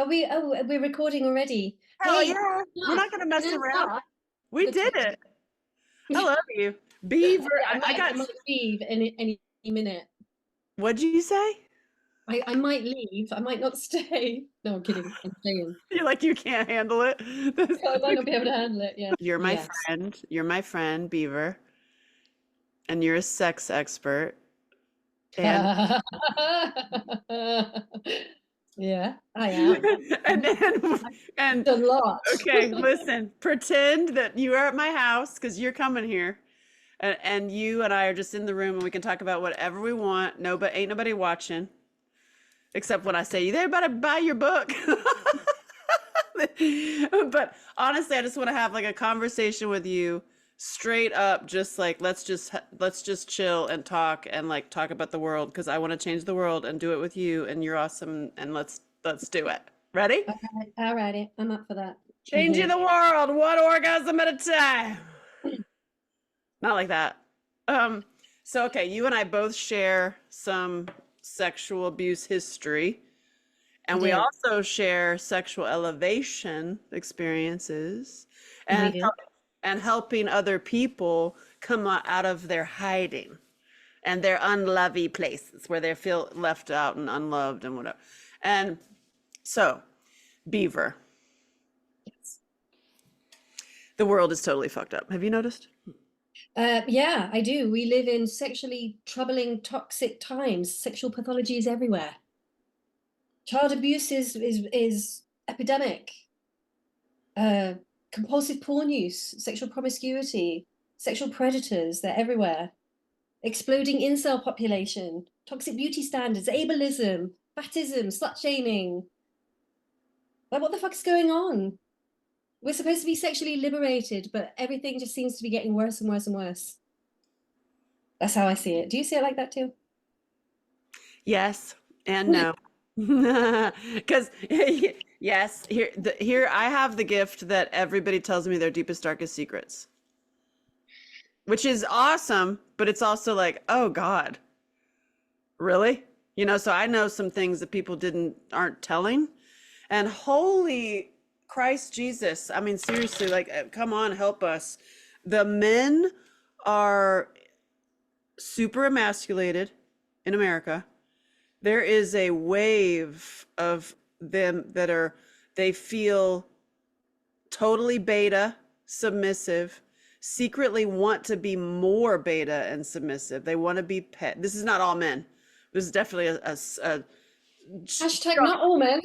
We're recording already. Hell Hey, yeah. We're not gonna mess around. start We the did topic. it. I love you. Beaver. I might leave any minute. What'd you say? I might leave. I might not stay. No, I'm kidding. I'm staying. You're like, you can't handle it. I might not be able to handle it. Yeah. You're my Yes. friend. You're my friend, Beaver. And you're a sex expert. And Yeah, I am. and and A lot. okay, listen, pretend that you are at my house because you're coming here. And you and I are just in the room and we can talk about whatever we want. No, but ain't nobody watching. Except when I say you there better buy your book. But honestly, I just want to have like a conversation with you straight up, just like let's just chill and talk and like talk about the world because I want to change the world and do it with you and you're awesome and let's do it. Ready? All righty. I'm up for that. I'm Changing here. the world one orgasm at a time. Not like that. So okay, you and I both share some sexual abuse history. And we Do. also share sexual elevation experiences We and do. and helping other people come out of their hiding and their unlovey places where they feel left out and unloved and whatever. And so, Beaver, Yes. the world is totally fucked up. Have you noticed? Yeah, I do. We live in sexually troubling, toxic times. Sexual pathology is everywhere. Child abuse is epidemic. Uh, Compulsive porn use, sexual promiscuity, sexual predators, they're everywhere. Exploding incel population, toxic beauty standards, ableism, fatism, slut shaming. Like, what the fuck is going on? We're supposed to be sexually liberated, but everything just seems to be getting worse and worse and worse. That's how I see it. Do you see it like that too? Yes and no. Because yes, here I have the gift that everybody tells me their deepest, darkest secrets, which is awesome, but it's also like, oh God, really? You know, so I know some things that people aren't telling. And holy Christ Jesus, I mean, seriously, like, come on, help us. The men are super emasculated in America. There is a wave of them they feel totally beta, submissive, secretly want to be more beta and submissive. They want to be pet. This is not all men. This is definitely a Hashtag not all men.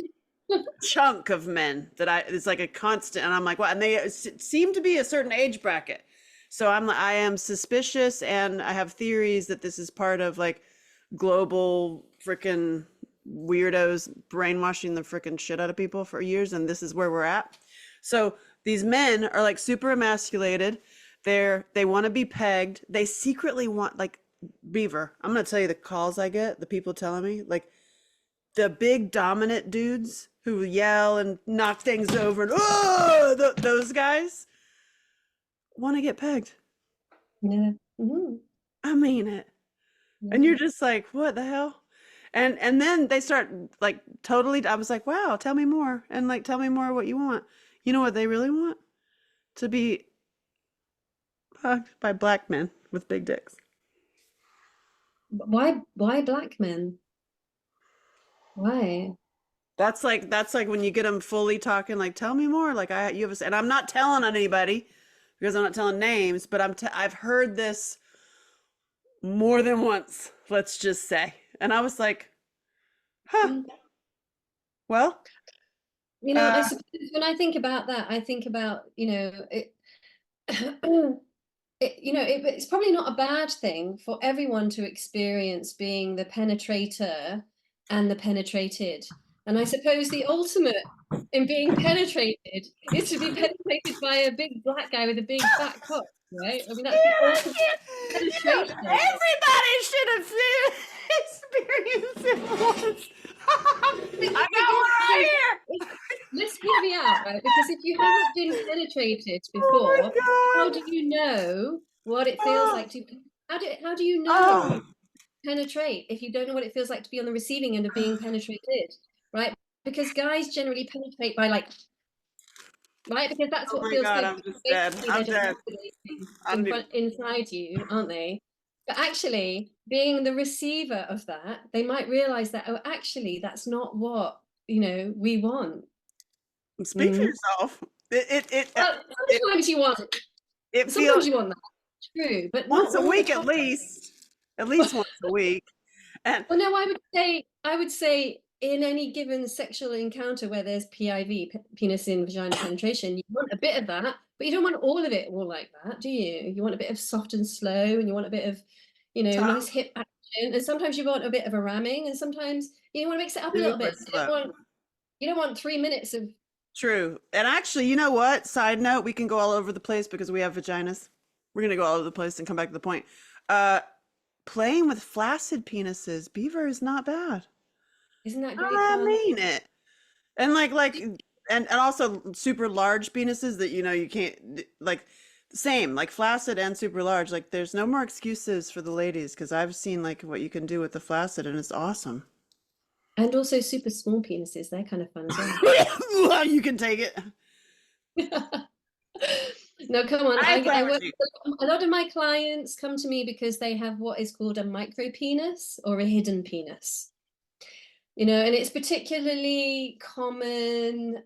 chunk of men it's like a constant. And I'm like, what? And they seem to be a certain age bracket. So I am suspicious and I have theories that this is part of like global freaking weirdos brainwashing the freaking shit out of people for years. And this is where we're at. So these men are like super emasculated. They want to be pegged. They secretly want like Beaver. I'm going to tell you the calls I get, the people telling me like the big dominant dudes who yell and knock things over and those guys want to get pegged. Yeah. Mm-hmm. I mean it. And you're just like, what the hell? And then they start like totally. I was like, wow, tell me more. And like, tell me more what you want. You know what they really want? To be hugged by black men with big dicks. Why black men? Why? That's like when you get them fully talking, like, tell me more. Like you have and I'm not telling anybody because I'm not telling names, but I've heard this more than once, let's just say. And I was like, huh, well, I uh, suppose when I think about that, I think about, it, it's probably not a bad thing for everyone to experience being the penetrator and the penetrated. And I suppose the ultimate in being penetrated is to be penetrated by a big black guy with a big fat cock, right? I mean, that's the ultimate penetration. everybody should have experienced it once. I got one right here. Let's hear me out, right? Because if you haven't been penetrated Oh before, how my do you know what it feels God. like to how do you know Oh, penetrate if you don't know what it feels like to be on the receiving end of being penetrated, right? because guys generally penetrate by like, right? Because that's Oh what my feels God, good. I'm just dead. Basically, they're I'm just dead. masturbating I don't even. inside you, aren't they? But actually, being the receiver of that, they might realize that, oh, actually, that's not what, we want. Speak for Mm. yourself. Well, It sometimes you want, it feel sometimes you want that, true, but not once a all the week at time. least. At least once a week. And Well, no, I would say in any given sexual encounter where there's PIV, penis in vagina penetration, you want a bit of that, but you don't want all of it all like that, do you? You want a bit of soft and slow, and you want a bit of, nice tough, hip action, and sometimes you want a bit of a ramming, and sometimes you want to mix it up a little super bit. slow. You don't want 3 minutes of. True. And actually, you know what? Side note, we can go all over the place because we have vaginas. We're gonna go all over the place and come back to the point. Uh, Playing with flaccid penises, Beaver is not bad. Isn't that great I fun? mean it. And and also super large penises that you can't like same, like flaccid and super large. Like there's no more excuses for the ladies because I've seen like what you can do with the flaccid and it's awesome. And also super small penises, they're kind of fun as well. You can take it. No, come on. I I, ain't playing I with work you. a lot of my clients come to me because they have what is called a micro penis or a hidden penis. And it's particularly common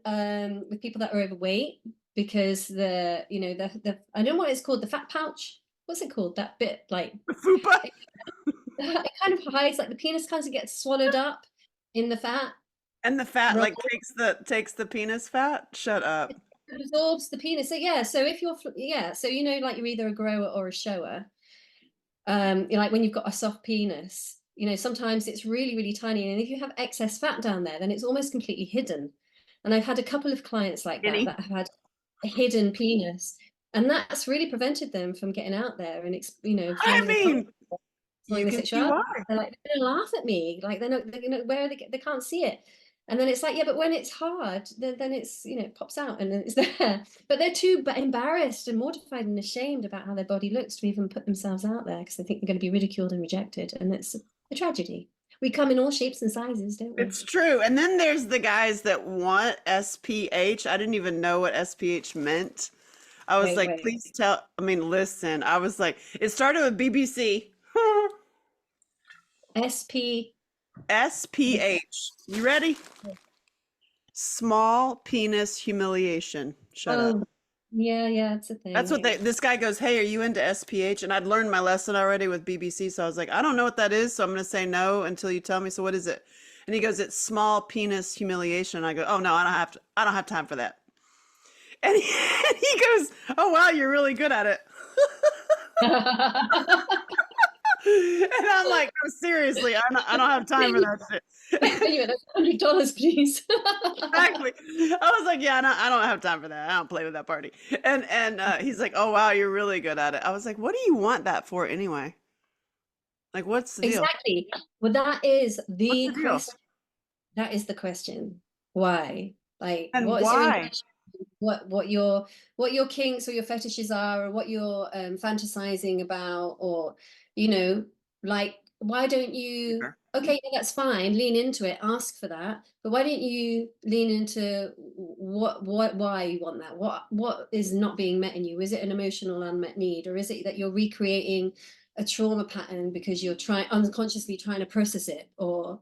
with people that are overweight because the I don't know what it's called, the fat pouch. What's it called? That bit like Fupa. it, it kind of hides, like the penis kind of gets swallowed up in the fat. And the fat Right. like takes the penis fat. Shut up. Absorbs the penis. So yeah, so if you're so like you're either a grower or a shower. Like when you've got a soft penis, sometimes it's really, really tiny. And if you have excess fat down there, then it's almost completely hidden. And I've had a couple of clients like that Skinny. that have had a hidden penis. And that's really prevented them from getting out there and I finding a partner, mean, exploring you their can see sexuality. why. They're like, they're gonna laugh at me. Like they're where are they can't see it. And then it's like, yeah, but when it's hard, then it's, it pops out and then it's there. But they're too embarrassed and mortified and ashamed about how their body looks to even put themselves out there because they think they're going to be ridiculed and rejected. And it's a tragedy. We come in all shapes and sizes, don't we? It's true. And then there's the guys that want SPH. I didn't even know what SPH meant. I was Wait, like, wait. please tell. I mean, listen, I was like, it started with BBC. SP. SPH. You ready? Small penis humiliation. Shut up. Oh, yeah, it's a That's what thing. this guy goes, hey, are you into SPH? And I'd learned my lesson already with BBC. So I was like, I don't know what that is. So I'm going to say no until you tell me. So what is it? And he goes, it's small penis humiliation. And I go, oh no, I don't have time for that. And he goes, oh wow, you're really good at it. And I'm like, oh, seriously, I don't have time for that shit. You had $100, please. Exactly. I was like, yeah, I don't have time for that. I don't play with that party. And he's like, oh wow, you're really good at it. I was like, what do you want that for anyway? Like, what's the deal? Exactly. Well, that is What's the the deal? question. That is the question. Why? Like, And what is your why? intention? What your kinks or your fetishes are, or what you're fantasizing about, or like, why don't you? Okay, yeah, that's fine. Lean into it. Ask for that. But why don't you lean into why you want that? What is not being met in you? Is it an emotional unmet need, or is it that you're recreating a trauma pattern because you're unconsciously trying to process it, or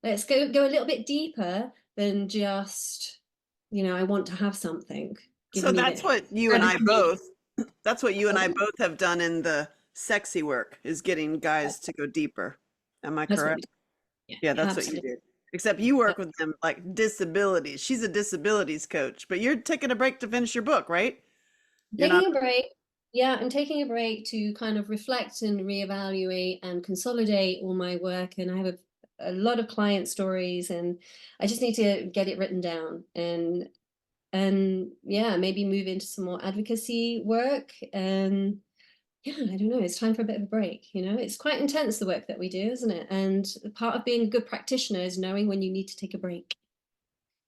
let's go a little bit deeper than just, I want to have something. Give So me that's this. what you and Hand I it to me. both that's what you and I both have done in the sexy work is getting guys to go deeper. Am I That's what we correct? do. Yeah, Yeah, that's what you absolutely. did. Except you work with them like disabilities. She's a disabilities coach, but you're taking a break to finish your book, right? You're not. Taking a break. Yeah, I'm taking a break to kind of reflect and reevaluate and consolidate all my work. And I have a lot of client stories, and I just need to get it written down and yeah, maybe move into some more advocacy work. And yeah, I don't know. It's time for a bit of a break. It's quite intense, the work that we do, isn't it? And part of being a good practitioner is knowing when you need to take a break.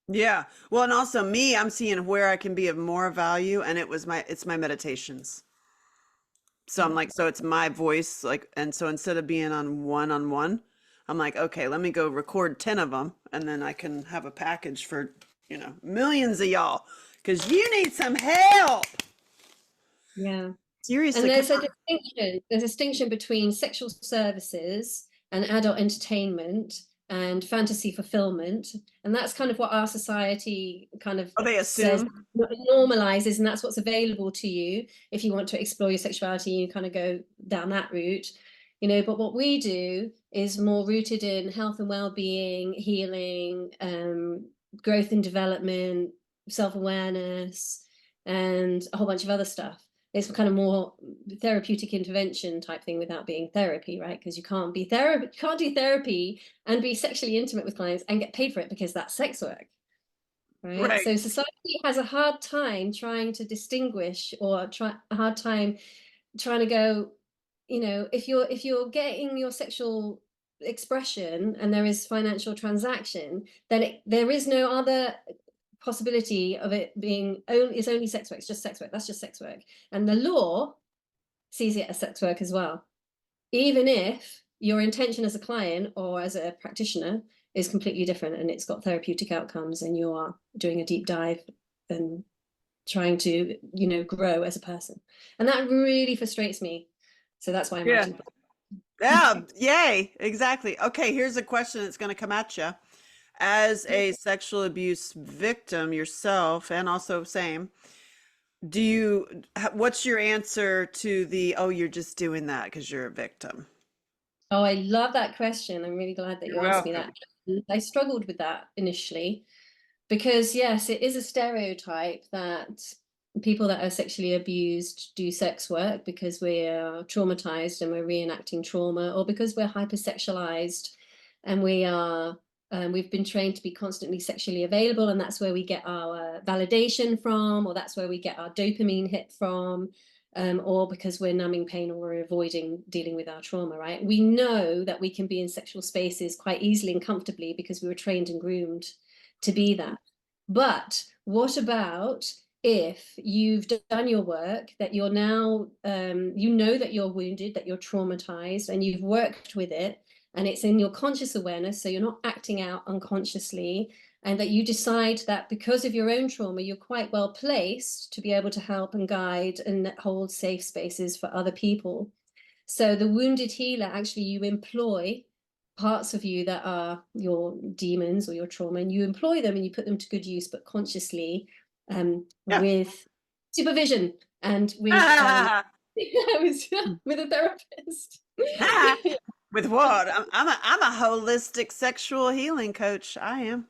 Yeah. Well, and also me, I'm seeing where I can be of more value, and it's my meditations. So I'm Yeah. like, so it's my voice, like, and so instead of being on one, I'm like, okay, let me go record 10 of them and then I can have a package for, millions of y'all because you need some help. Yeah. And Seriously, come on. there's a distinction between sexual services and adult entertainment and fantasy fulfillment. And that's kind of what our society kind of Oh, they says assume. normalizes, and that's what's available to you if you want to explore your sexuality, you kind of go down that route. But what we do is more rooted in health and well-being, healing, growth and development, self-awareness, and a whole bunch of other stuff. It's kind of more therapeutic intervention type thing without being therapy, right? Because you can't do therapy and be sexually intimate with clients and get paid for it because that's sex work, right? Right. So society has a hard time trying to distinguish, or a hard time trying to go, if you're getting your sexual expression and there is financial transaction, then there is no other possibility of it being only sex work. It's just sex work. That's just sex work. And the law sees it as sex work as well, even if your intention as a client or as a practitioner is completely different and it's got therapeutic outcomes and you are doing a deep dive and trying to grow as a person. And that really frustrates me, so that's why I'm Yeah. writing the book. Yeah. Yay. Exactly. Okay. Here's a question that's going to come at you. As a sexual abuse victim yourself, and also same, what's your answer to oh, you're just doing that because you're a victim? Oh, I love that question. I'm really glad that you You're asked me welcome. that. I struggled with that initially because, yes, it is a stereotype that people that are sexually abused do sex work because we are traumatized and we're reenacting trauma, or because we're hypersexualized and we've been trained to be constantly sexually available, and that's where we get our validation from, or that's where we get our dopamine hit from, or because we're numbing pain or we're avoiding dealing with our trauma, right? We know that we can be in sexual spaces quite easily and comfortably because we were trained and groomed to be that. But what about if you've done your work, that you're now, that you're wounded, that you're traumatized, and you've worked with it, and it's in your conscious awareness, so you're not acting out unconsciously, and that you decide that because of your own trauma, you're quite well placed to be able to help and guide and hold safe spaces for other people. So the wounded healer, actually, you employ parts of you that are your demons or your trauma, and you employ them and you put them to good use, but consciously, Yeah. with supervision and with with a therapist. With what? I'm a holistic sexual healing coach. I am.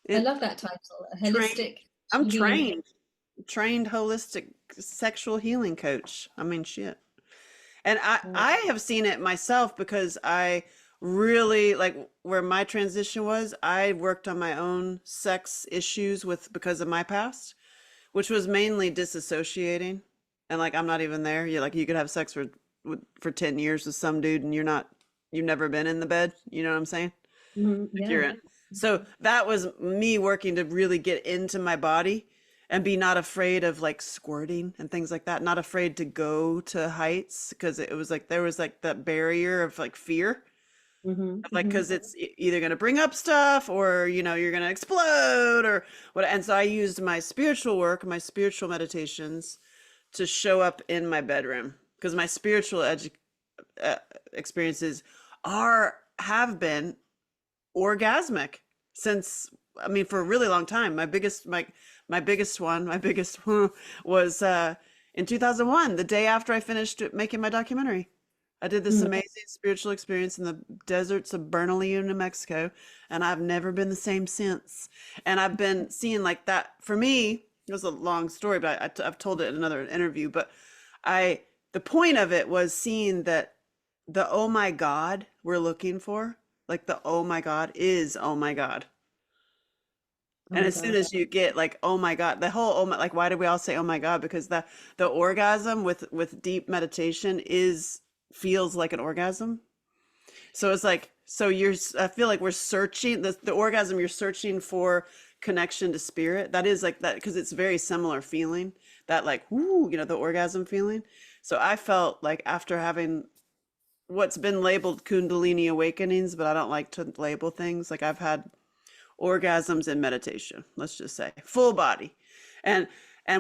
I It love that title, a trained. holistic I'm healing coach. trained holistic sexual healing coach. I mean, shit. And I have seen it myself because I really like where my transition was. I worked on my own sex issues because of my past, which was mainly disassociating. And like I'm not even there. You could have sex for 10 years with some dude and you've never been in the bed. You know what I'm saying? Like you're Yeah. in. So that was me working to really get into my body and be not afraid of like squirting and things like that. Not afraid to go to heights because it was like there was like that barrier of like fear. Like, because it's either going to bring up stuff or, you're going to explode or what. And so I used my spiritual work, my spiritual meditations to show up in my bedroom because my spiritual experiences have been orgasmic since, I mean, for a really long time. My biggest one was in 2001, the day after I finished making my documentary. I did this Mm. amazing spiritual experience in the deserts of Bernalillo, New Mexico, and I've never been the same since. And I've been seeing like that. For me, it was a long story, but I've told it in another interview. But I, the point of it was seeing that the oh my God we're looking for, like the oh my God is oh my God. Oh And my as soon God. as you get like, oh my God, the whole oh my, like, why do we all say oh my God? Because the orgasm with deep meditation feels like an orgasm. So it's like, I feel like we're searching the orgasm, you're searching for connection to spirit. That is like that, because it's very similar feeling, that like, whoo, the orgasm feeling. So I felt like after having what's been labeled Kundalini awakenings, but I don't like to label things. Like I've had orgasms in meditation, let's just say, full body. And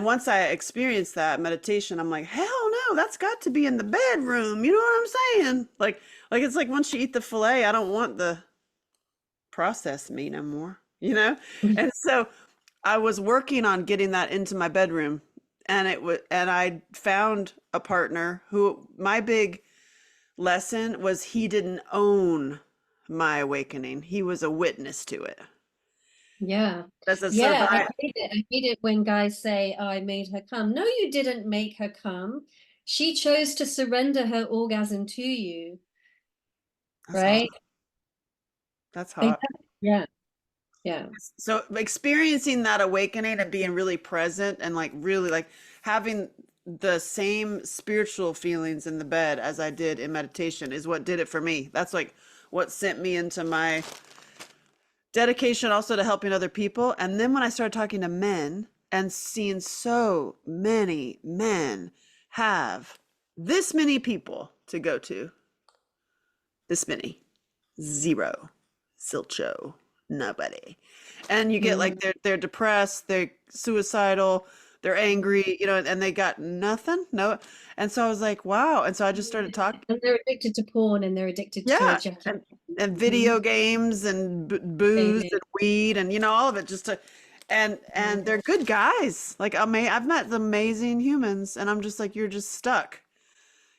once I experienced that meditation, I'm like, hell no, that's got to be in the bedroom. You know what I'm saying? Like it's like once you eat the filet, I don't want the processed meat no more, you know? And so I was working on getting that into my bedroom, and I found a partner who, my big lesson was, he didn't own my awakening. He was a witness to it. Yeah. That's a, so Yeah, I I, hate it. I hate it when guys say, "Oh, I made her come." No, you didn't make her come. She chose to surrender her orgasm to you, that's hot. right? That's hot. Exactly. Yeah. Yeah. So experiencing that awakening and being really present and like really like having the same spiritual feelings in the bed as I did in meditation is what did it for me. That's like what sent me into my dedication also to helping other people. And then when I started talking to men and seeing so many men have this many people to go to, this many, zero, silcho, nobody. And you get like Mm. they're depressed, they're suicidal, they're angry, you know, and they got nothing. No. And so I was like, wow. And so I just started talking. And they're addicted to porn and they're addicted to Yeah. ejaculation. And Mhm. video games and booze Baby. and weed and, you know, all of it just to, and they're good guys. Like I've met amazing humans, and I'm just like, you're just stuck,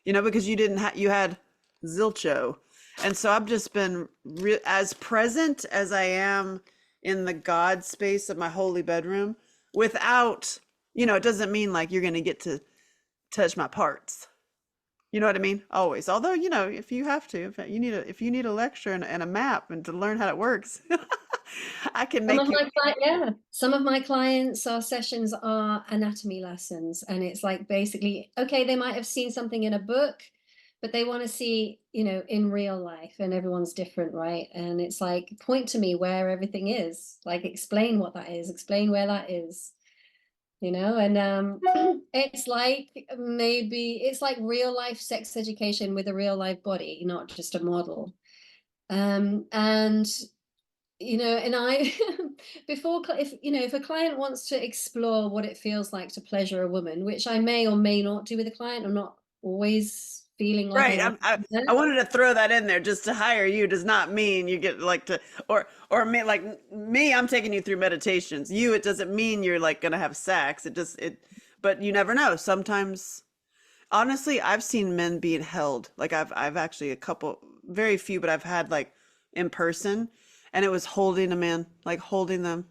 you know, because you didn't have, you had zilcho. And so I've just been as present as I am in the God space of my holy bedroom without, you know, it doesn't mean like you're going to get to touch my parts. You know what I mean? Always. Although, you know, if you have to, if you need a lecture and a map and to learn how it works, I can Some make of you. my yeah, some of my clients, our sessions are anatomy lessons, and it's like basically, okay, they might have seen something in a book, but they want to see, in real life, and everyone's different, right? And it's like, point to me where everything is, like explain what that is, explain where that is, and it's like it's like real life sex education with a real life body, not just a model. And and I before if a client wants to explore what it feels like to pleasure a woman, which I may or may not do with a client, I'm not always feeling like I Right. want to do I that. wanted to throw that in there. Just to hire you does not mean you get like to, or me, like me, I'm taking you through meditations. You, it doesn't mean you're like going to have sex. It just, but you never know. Sometimes, honestly, I've seen men being held. Like I've actually a couple, very few, but I've had like in person, and it was holding a man, like holding them.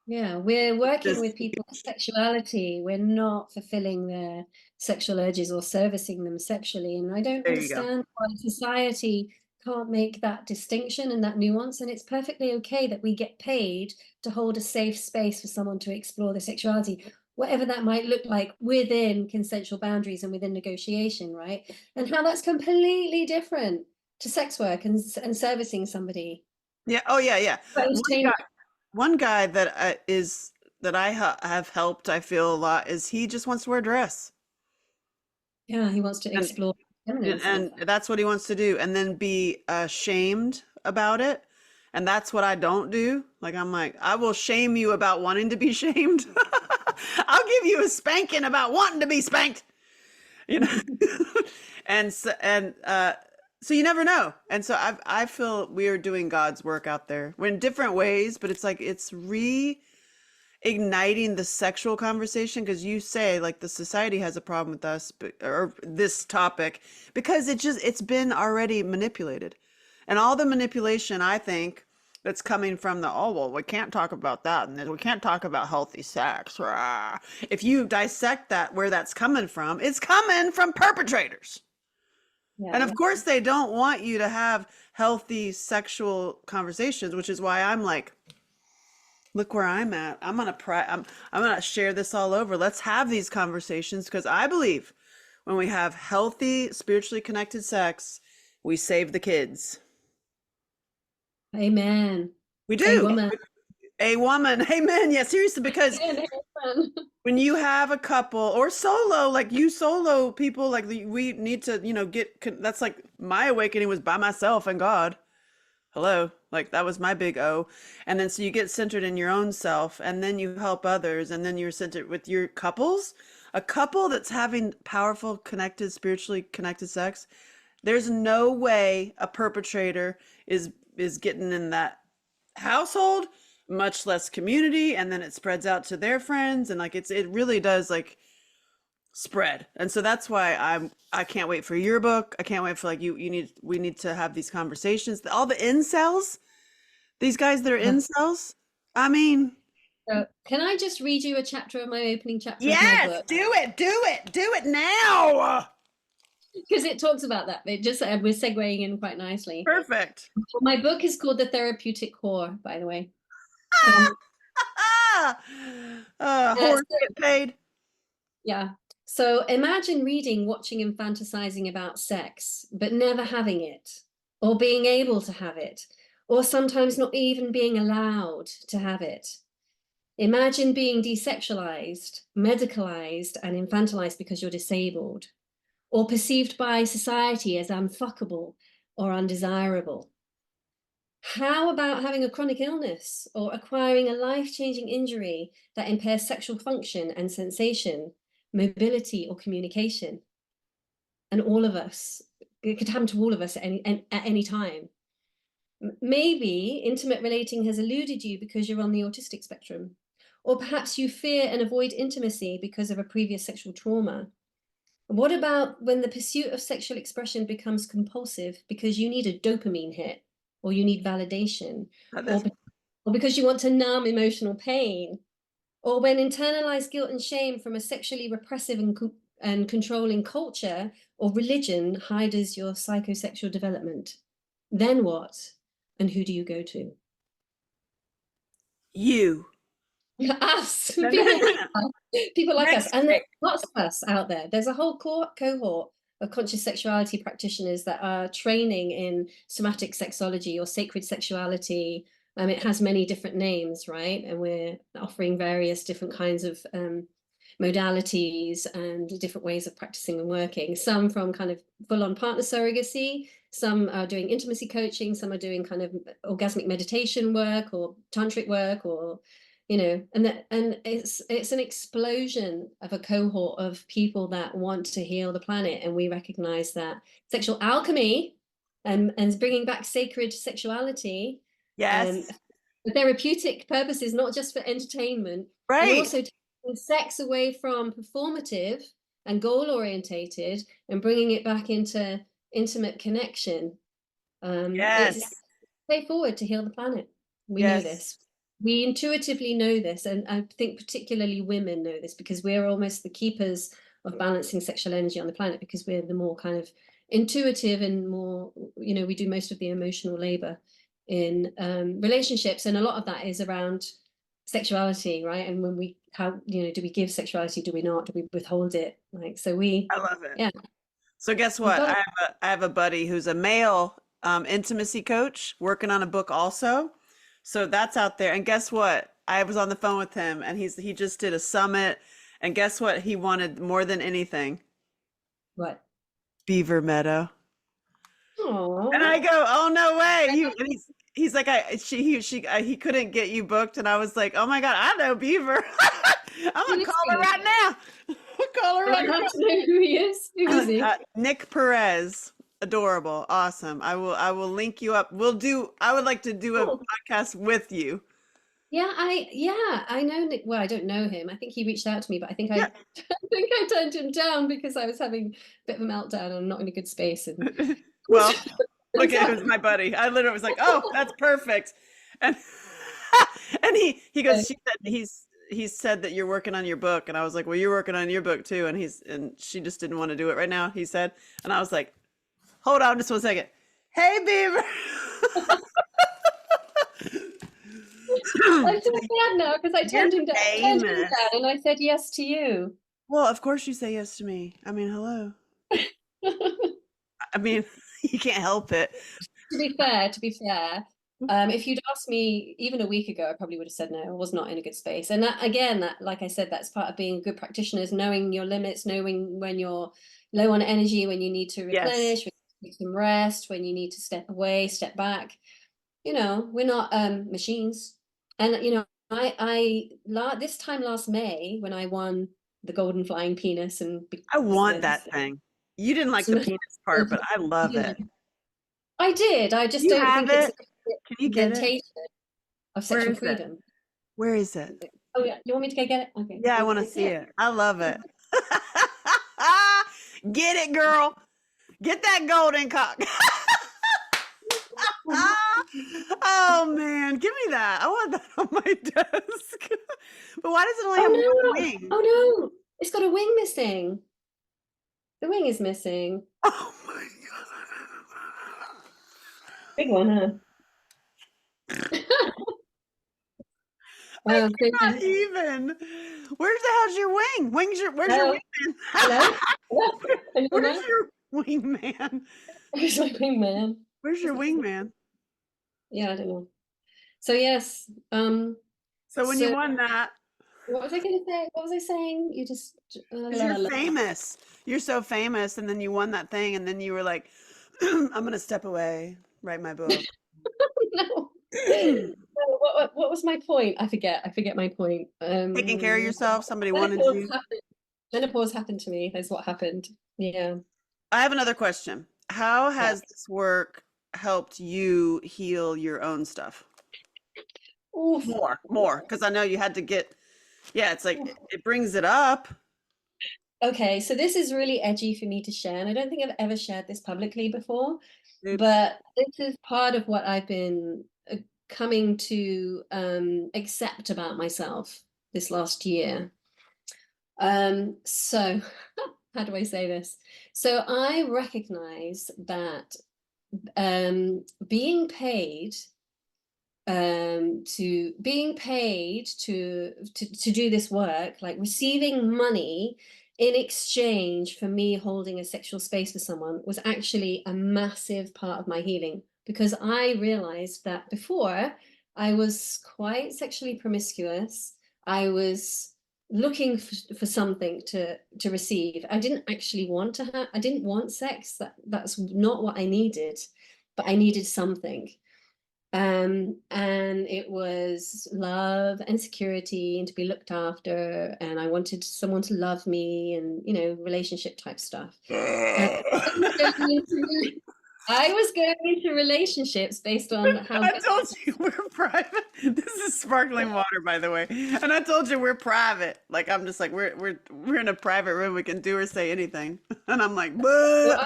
Yeah, we're working Just, with people's sexuality. We're not fulfilling their sexual urges or servicing them sexually. And I don't there you go. understand why society can't make that distinction and that nuance. And it's perfectly okay that we get paid to hold a safe space for someone to explore their sexuality, whatever that might look like within consensual boundaries and within negotiation, right? And how that's completely different to sex work and servicing somebody. Yeah. Oh yeah. Yeah. But One guy that is that have helped, I feel a lot, is he just wants to wear a dress, yeah, he wants to and explore feminine side. that's what he wants to do, and then be ashamed about it. And that's what I don't do. Like I'm like, I will shame you about wanting to be shamed. I'll give you a spanking about wanting to be spanked. You know, so you never know. And so I feel we are doing God's work out there. We're in different ways, but it's like it's igniting the sexual conversation, because you say like the society has a problem with us, or this topic, because it's been already manipulated, and all the manipulation, I think, that's coming from the, oh well, we can't talk about that, and then we can't talk about healthy sex, rah. If you dissect that, where that's coming from, it's coming from perpetrators. And Yeah. of course they don't want you to have healthy sexual conversations, which is why I'm like, look where I'm at. I'm gonna share this all over. Let's have these conversations, because I believe when we have healthy, spiritually connected sex, we save the kids. Amen. We A do. woman. A woman. Amen. Yeah, seriously, because Amen. when you have a couple or solo, like you solo people, like we need to, that's like my awakening was by myself and God. Hello. Like that was my big O. And then so you get centered in your own self and then you help others and then you're centered with your couples. A couple that's having powerful, connected, spiritually connected sex, there's no way a perpetrator is getting in that household, much less community, and then it spreads out to their friends and like it really does like spread. And so that's why I can't wait for your book. I can't wait for like we need to have these conversations. All the incels, these guys that are incels. I mean, So can I just read you a chapter of my opening chapter of my yes, book? do it now. Because it talks about that. It just we're segueing in quite nicely. Perfect. My book is called The Therapeutic Core, by the way. Um, Horse get paid. yeah. So imagine reading, watching, and fantasizing about sex, but never having it, or being able to have it, or sometimes not even being allowed to have it. Imagine being desexualized, medicalized, and infantilized because you're disabled, or perceived by society as unfuckable or undesirable. How about having a chronic illness or acquiring a life-changing injury that impairs sexual function and sensation, mobility, or communication? And all of us, it could happen to all of us at any time. Maybe intimate relating has eluded you because you're on the autistic spectrum, or perhaps you fear and avoid intimacy because of a previous sexual trauma. What about when the pursuit of sexual expression becomes compulsive because you need a dopamine hit, or you need validation, or, or because you want to numb emotional pain, or when internalized guilt and shame from a sexually repressive and controlling culture or religion hides your psychosexual development? Then what? And who do you go to? You. Us, people like us, Next and there's pick. lots of us out there. There's a whole cohort of conscious sexuality practitioners that are training in somatic sexology or sacred sexuality. It has many different names, right? And we're offering various different kinds of modalities and different ways of practicing and working. Some from kind of full-on partner surrogacy, some are doing intimacy coaching, some are doing kind of orgasmic meditation work or tantric work, or and it's an explosion of a cohort of people that want to heal the planet. And we recognize that sexual alchemy and bringing back sacred sexuality and Yes. for therapeutic purposes, not just for entertainment, and Right. also taking sex away from performative and goal orientated and bringing it back into intimate connection. It's Yes. way forward to heal the planet. We know Yes. this. We intuitively know this, and I think particularly women know this because we're almost the keepers of balancing sexual energy on the planet, because we're the more kind of intuitive and more, we do most of the emotional labor in relationships, and a lot of that is around sexuality, right? And when how do we give sexuality? Do we not? Do we withhold it? Like, so I love it. yeah, So guess we've what? got. I have a buddy who's a male intimacy coach working on a book also. So that's out there. And guess what? I was on the phone with him and he just did a summit. And guess what he wanted more than anything? What? Beaver Meadow. And Oh, I go, oh no way. He's like, he couldn't get you booked. And I was like, oh my God, I know Beaver. I'm gonna call her right now. Call her I right have to know who he is. Who is he? Nick Perez. Adorable. Awesome. I will link you up. I would like to do a Oh, podcast with you. I know Nick. Well, I don't know him. I think he reached out to me, but I think Yeah. I think I turned him down because I was having a bit of a meltdown and not in a good space. And Well, look at it was my buddy. I literally was like, "Oh, that's perfect." And and he goes, he said that you're working on your book, and I was like, "Well, you're working on your book too." And she just didn't want to do it right now, he said. And I was like, "Hold on just one second. Hey, Beaver." I'm so sad now because I You're turned him famous. down, and I said yes to you. Well, of course you say yes to me. I mean, hello. To I mean, you can't help it. be fair, If you'd asked me even a week ago, I probably would have said no. I was not in a good space. And that again, that like I said, that's part of being a good practitioner, is knowing your limits, knowing when you're low on energy, when you need to Yes. replenish, when you need some rest, when you need to step away, step back. We're not machines. And this time last May when I won the golden flying penis and I want this, that thing. You didn't like the some penis part, but I love it. I did. I just You don't have think it's a it? Can you get it? representation of Where sexual is it? freedom. Where is it? Oh yeah, you want me to go get it? Okay, Yeah, I you want to can see see it. it. I love it. Get it, girl. Get that golden cock. Oh man, give me that. I want that on my desk. But why does it only Oh have one no! wing? Oh no! It's got a wing missing. The wing is missing. Oh my Big one, huh? god. I Wow, cannot crazy. even. Where's the hell's your wing? Where's your Oh, hello? wingman? Hello? Are you Where's there? your wingman? Where's my wing man? Where's your wingman? Yeah, I don't know. So yes, So when you so won that, what was I gonna say? What was I saying? You just because la, you're la, la. famous. You're so famous, and then you won that thing, and then you were like, I'm gonna step away, write my book. No. No, what was my point? I forget my point. Taking care of yourself, somebody wanted Menopause you. happened. Menopause happened to me. That's what happened. Yeah. I have another question. How Yeah. has this work helped you heal your own stuff? Oof. More, because I know you had to get, yeah, it's like it brings it up. Okay, so this is really edgy for me to share, and I don't think I've ever shared this publicly before, Oops. but this is part of what I've been coming to accept about myself this last year. So how do I say this? So I recognize that being paid to being paid to do this work, like receiving money in exchange for me holding a sexual space for someone, was actually a massive part of my healing, because I realized that before I was quite sexually promiscuous. I was looking for something to receive. I didn't actually want to have, I didn't want sex. That's not what I needed, but I needed something. And it was love and security and to be looked after. And I wanted someone to love me and, relationship type stuff. And I was going into relationships based on how I good. told you we're private. This is sparkling water, by the way. And I told you we're private. Like I'm just like we're in a private room. We can do or say anything. And I'm like, So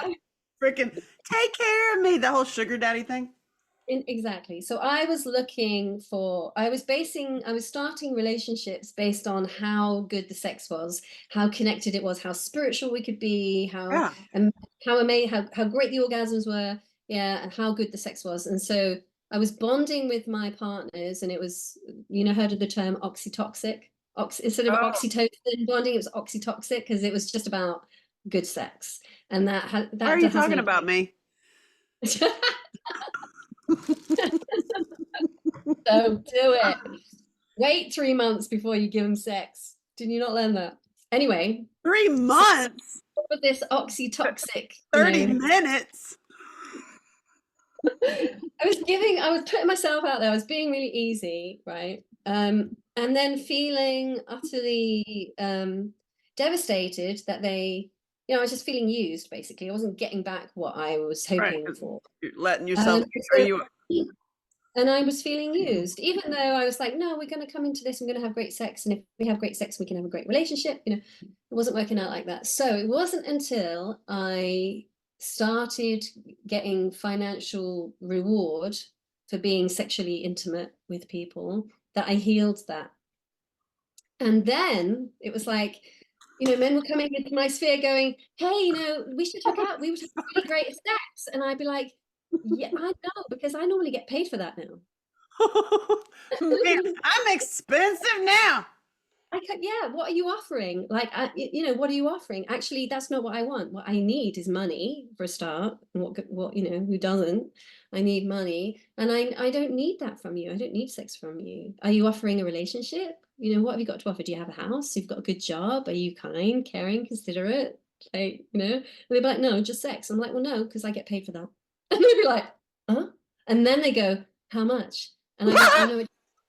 freaking take care of me. The whole sugar daddy thing. Exactly. So I was starting relationships based on how good the sex was, how connected it was, how spiritual we could be, Yeah. how great the orgasms were, yeah, and how good the sex was. And so I was bonding with my partners, and it was, heard of the term oxytoxic? Instead of Oh, oxytocin bonding, it was oxytoxic because it was just about good sex. And why are that you has talking me. about me? Don't do it. Wait 3 months before you give them sex. Did you not learn that? Anyway, 3 months, with this oxytoxic, 30 minutes. I was putting myself out there. I was being really easy, right? And then feeling utterly devastated that I was just feeling used, basically. I wasn't getting back what I was Right. hoping 'Cause for. you're letting yourself Um, are so you And I was feeling used, even though I was like, no, we're going to come into this, I'm going to have great sex. And if we have great sex, we can have a great relationship. It wasn't working out like that. So it wasn't until I started getting financial reward for being sexually intimate with people that I healed that. And then it was like, men were coming into my sphere going, hey, we should hook up. We would have really great sex. And I'd be like, yeah, I know, because I normally get paid for that now. Man, I'm expensive now. yeah, what are you offering? Like, you know, what are you offering? Actually, that's not what I want. What I need is money for a start. And what, you know, who doesn't? I need money, and I don't need that from you. I don't need sex from you. Are you offering a relationship? You know, what have you got to offer? Do you have a house? You've got a good job? Are you kind, caring, considerate? Like, you know, and they'd be like, no, just sex. I'm like, well, no, because I get paid for that. And they'd be like, huh? And then they go, how much? And I go, oh no,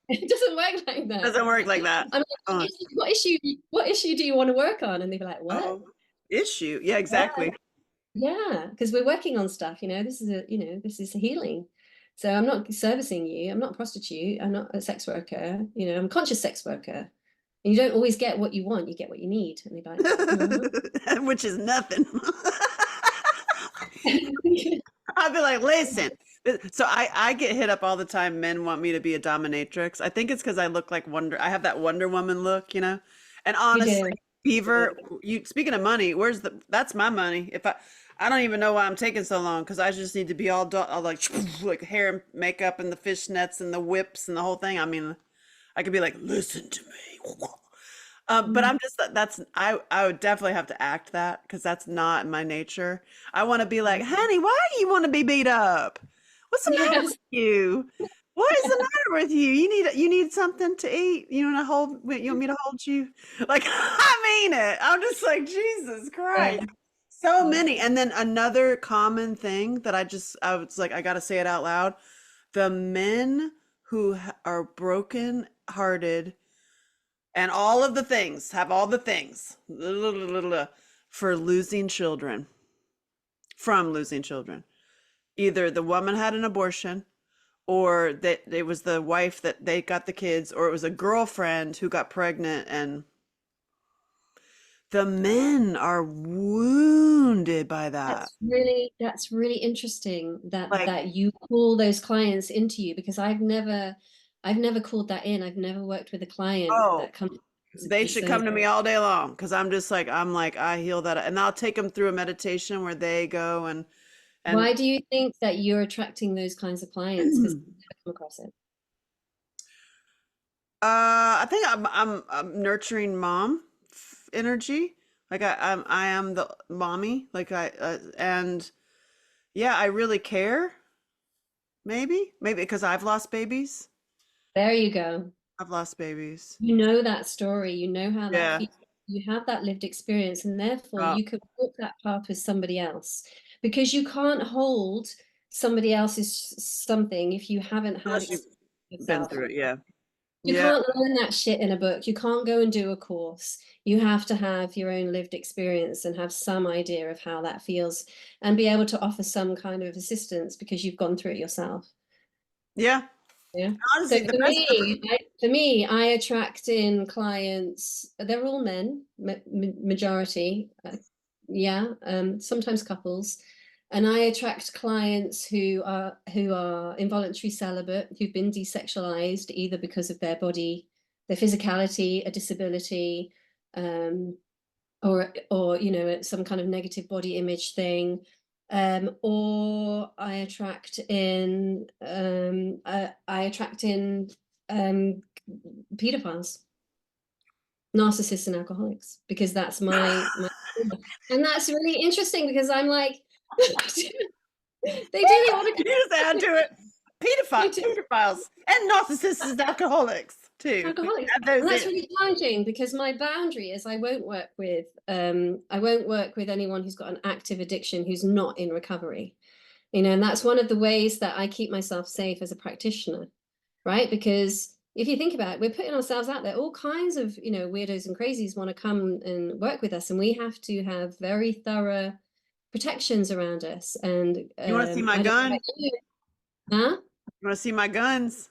it doesn't work like that. Doesn't work like that. I'm like, Oh, what issue do you want to work on? And they'd be like, what? oh, issue. Yeah, Yeah, exactly. yeah, because we're working on stuff, you know, this is healing. So I'm not servicing you, I'm not a prostitute, I'm not a sex worker, you know, I'm a conscious sex worker. And you don't always get what you want, you get what you need. And they'd be like, Which is nothing. "Uh-huh." I'd be like, listen. So I get hit up all the time. Men want me to be a dominatrix. I think it's because I look like I have that Wonder Woman look, you know? And You honestly, do. Beaver, you speaking of money, that's my money. If I don't even know why I'm taking so long because I just need to be all like hair and makeup and the fishnets and the whips and the whole thing. I mean, I could be like, listen to me. But I'm just I would definitely have to act that because that's not my nature. I want to be like, honey, why do you want to be beat up? What's the matter Yes. with you? What is the matter with you? You need something to eat. You want me to hold you? Like I mean it. I'm just like Jesus Yeah. Christ. So Yeah. many. And then another common thing that I was like I got to say it out loud. The men who are broken hearted and all of the things have all the things for losing children from losing children. Either the woman had an abortion or that it was the wife that they got the kids or it was a girlfriend who got pregnant, and the men are wounded by that. That's really interesting Like, that you call those clients into you, because I've never called that in. I've never worked with a client oh, that comes they should so come to me all day long because I'm like I heal that, and I'll take them through a meditation where they go and why do you think that you're attracting those kinds of clients? Because I've never come across it. I think I'm nurturing mom energy. Like I am the mommy. Like and yeah, I really care. Maybe because I've lost babies. There you go. I've lost babies. You know that story, you know how that Yeah. feels, you have that lived experience, and therefore Uh, you could walk that path with somebody else, because you can't hold somebody else's something if you haven't had unless you've experience been yourself. through it. Yeah. You Yeah. can't learn that shit in a book. You can't go and do a course. You have to have your own lived experience and have some idea of how that feels and be able to offer some kind of assistance because you've gone through it yourself. Yeah. Yeah. So Honestly, the best. for me, I attract in clients. They're all men, majority. Yeah. Sometimes couples, and I attract clients who are involuntary celibate, who've been desexualized either because of their body, their physicality, a disability, um, or you know, some kind of negative body image thing. Or I attract in pedophiles, narcissists, and alcoholics, because that's my and that's really interesting because I'm like, they do, they want You just add to it. to they do Pedophiles and narcissists and alcoholics too. alcoholics. Add And those that's in. really challenging because my boundary is I won't work with anyone who's got an active addiction who's not in recovery. You know, and that's one of the ways that I keep myself safe as a practitioner, right? Because if you think about it, we're putting ourselves out there. All kinds of, you know, weirdos and crazies want to come and work with us, and we have to have very thorough protections around us. And You want to see my I don't know gun? about you, huh? You want to see my guns?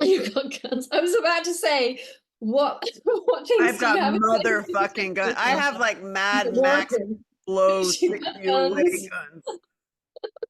You got guns. I was about to say, what what things I've do you got have motherfucking guns. I have like Mad Max Warden. blow She's six got you away guns. guns.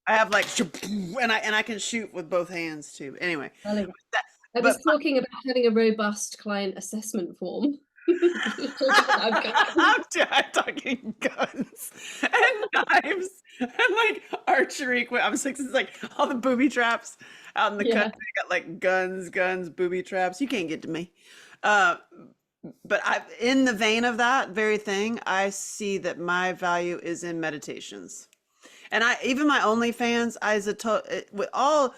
I have like and I can shoot with both hands too. Anyway, Darling, that, I but was talking about having a robust client assessment form. Talking about guns. I'm talking guns and knives and like archery equipment. I'm just like, it's like all the booby traps out in the Yeah. country. Got like guns, booby traps. You can't get to me. Uh, But in the vein of that very thing, I see that my value is in meditations. And even my OnlyFans, with all,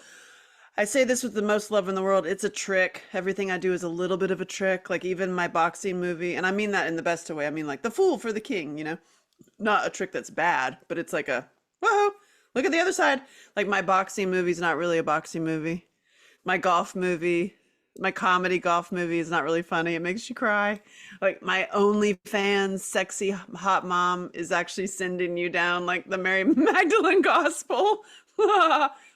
I say this with the most love in the world. It's a trick. Everything I do is a little bit of a trick. Like even my boxing movie, and I mean that in the best of way. I mean like the fool for the king, not a trick that's bad, but it's like a, whoa, look at the other side. Like my boxing movie's not really a boxing movie. My golf movie, my comedy golf movie is not really funny. It makes you cry. Like my OnlyFans sexy hot mom is actually sending you down like the Mary Magdalene gospel.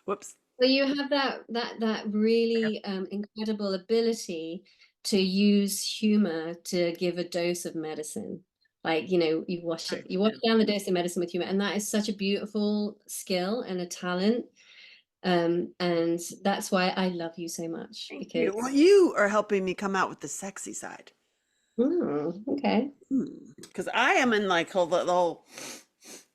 Whoops. Well, you have that really incredible ability to use humor to give a dose of medicine. Like, you wash down the dose of medicine with humor, and that is such a beautiful skill and a talent. And that's why I love you so much, Thank you. Well, because you are helping me come out with the sexy side. okay. Because I am in like the whole,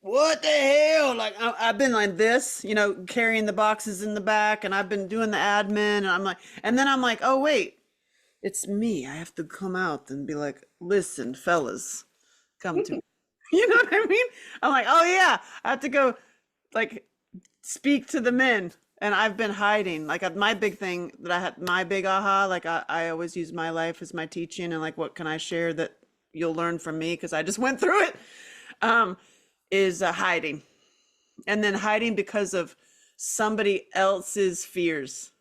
what the hell? Like I've been like this, carrying the boxes in the back, and I've been doing the admin, and then I'm like, oh wait, it's me. I have to come out and be like, listen, fellas, come to me. You know what I mean? I'm like, oh yeah, I have to go like speak to the men. And I've been hiding. Like my big thing that I had, my big aha, like I always use my life as my teaching, and like what can I share that you'll learn from me because I just went through it. Is hiding. And then hiding because of somebody else's fears.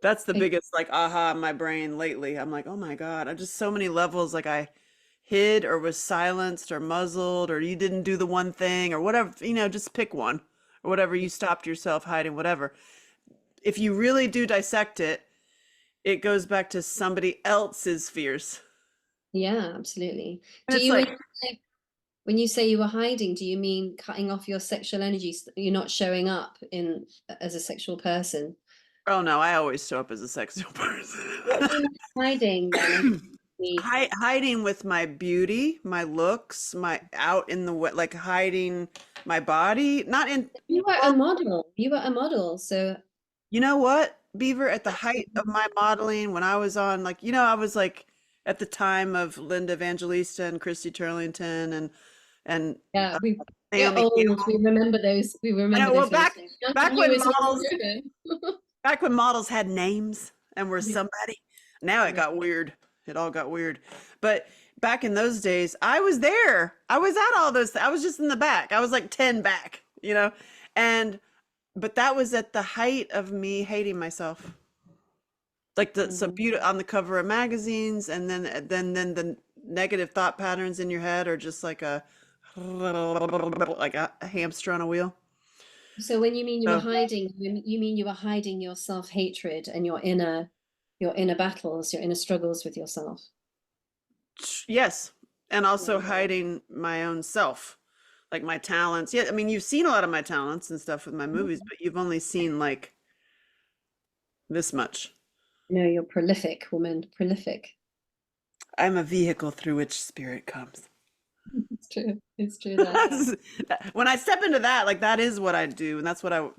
That's the biggest like aha in my brain lately. I'm like, oh my God, I just so many levels. Like I hid or was silenced or muzzled, or you didn't do the one thing or whatever, just pick one or whatever. You stopped yourself hiding, whatever. If you really do dissect it, it goes back to somebody else's fears. Yeah, absolutely. And Do it's you, like, when you say you were hiding, do you mean cutting off your sexual energy? You're not showing up in as a sexual person? oh no, I always show up as a sexual What do person. you mean hiding then? Hiding with my beauty, my looks, my out in the way, like hiding my body, not in, You were a well, model. You were a model, so you know what, Beaver, at the height of my modeling, when I was on, like, I was like at the time of Linda Evangelista and Christy Turlington and yeah, uh, we're Naomi old. Campbell. We remember those. We I remember know, well, those photos. back You when was models, younger. back when models had names and were Yeah, somebody. Now it yeah. got weird. It all got weird. But back in those days, I was there. I was at all those. I was just in the back. I was like 10 back, And but that was at the height of me hating myself. Like the so Mhm. beauty on the cover of magazines, and then the negative thought patterns in your head are just like a like a hamster on a wheel. So when you mean you were So hiding, you mean you were hiding your self-hatred and your inner battles, your inner struggles with yourself. yes, and also Yeah. hiding my own self, like my talents. Yeah, I mean, you've seen a lot of my talents and stuff with my movies, but you've only seen like this much. No, you're prolific, woman, prolific. I'm a vehicle through which spirit comes. It's true. It's true that. When I step into that, like that is what I do, and that's what I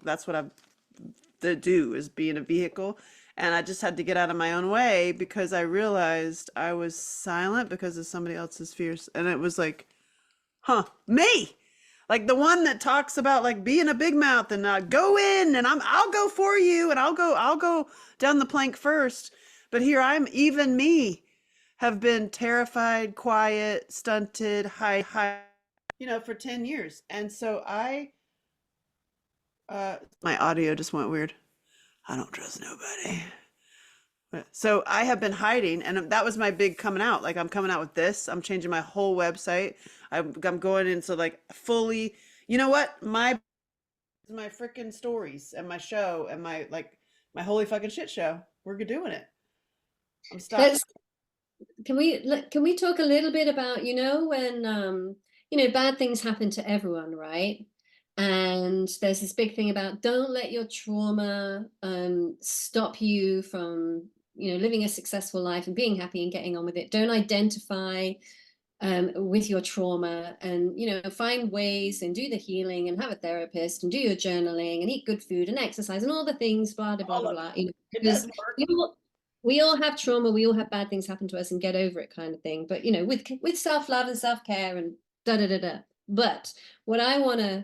do is being a vehicle. And I just had to get out of my own way because I realized I was silent because of somebody else's fears, and it was like, huh, me. Like the one that talks about like being a big mouth and go in and I'll go for you and I'll go down the plank first. But here I'm, even me have been terrified, quiet, stunted, high, for 10 years. And so my audio just went weird. I don't trust nobody. So I have been hiding, and that was my big coming out. Like I'm coming out with this. I'm changing my whole website. I'm going into like fully. You know what? My freaking stories and my show and my holy fucking shit show. We're doing it. I'm stopping. Let's can we talk a little bit about, when bad things happen to everyone, right? And there's this big thing about don't let your trauma stop you from, living a successful life and being happy and getting on with it. Don't identify with your trauma, and find ways and do the healing and have a therapist and do your journaling and eat good food and exercise and all the things, blah blah blah All blah of blah. it. It Because does work. we all, we all have trauma, we all have bad things happen to us and get over it kind of thing. But you know, with self-love and self-care and da da da da. But what I want to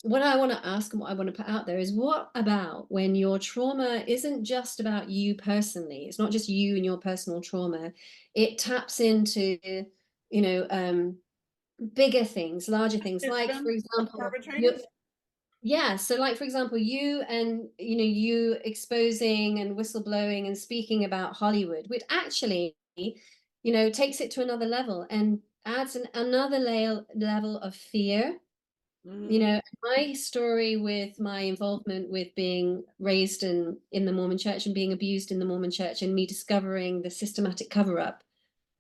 what I want to ask and what I want to put out there is, what about when your trauma isn't just about you personally? It's not just you and your personal trauma. It taps into, you know, bigger things, larger things, like for System of example, you, perpetrators. yeah, so like for example, you and you exposing and whistleblowing and speaking about Hollywood, which actually, takes it to another level and adds another level of fear. Hmm. My story with my involvement with being raised in the Mormon church and being abused in the Mormon church, and me discovering the systematic cover-up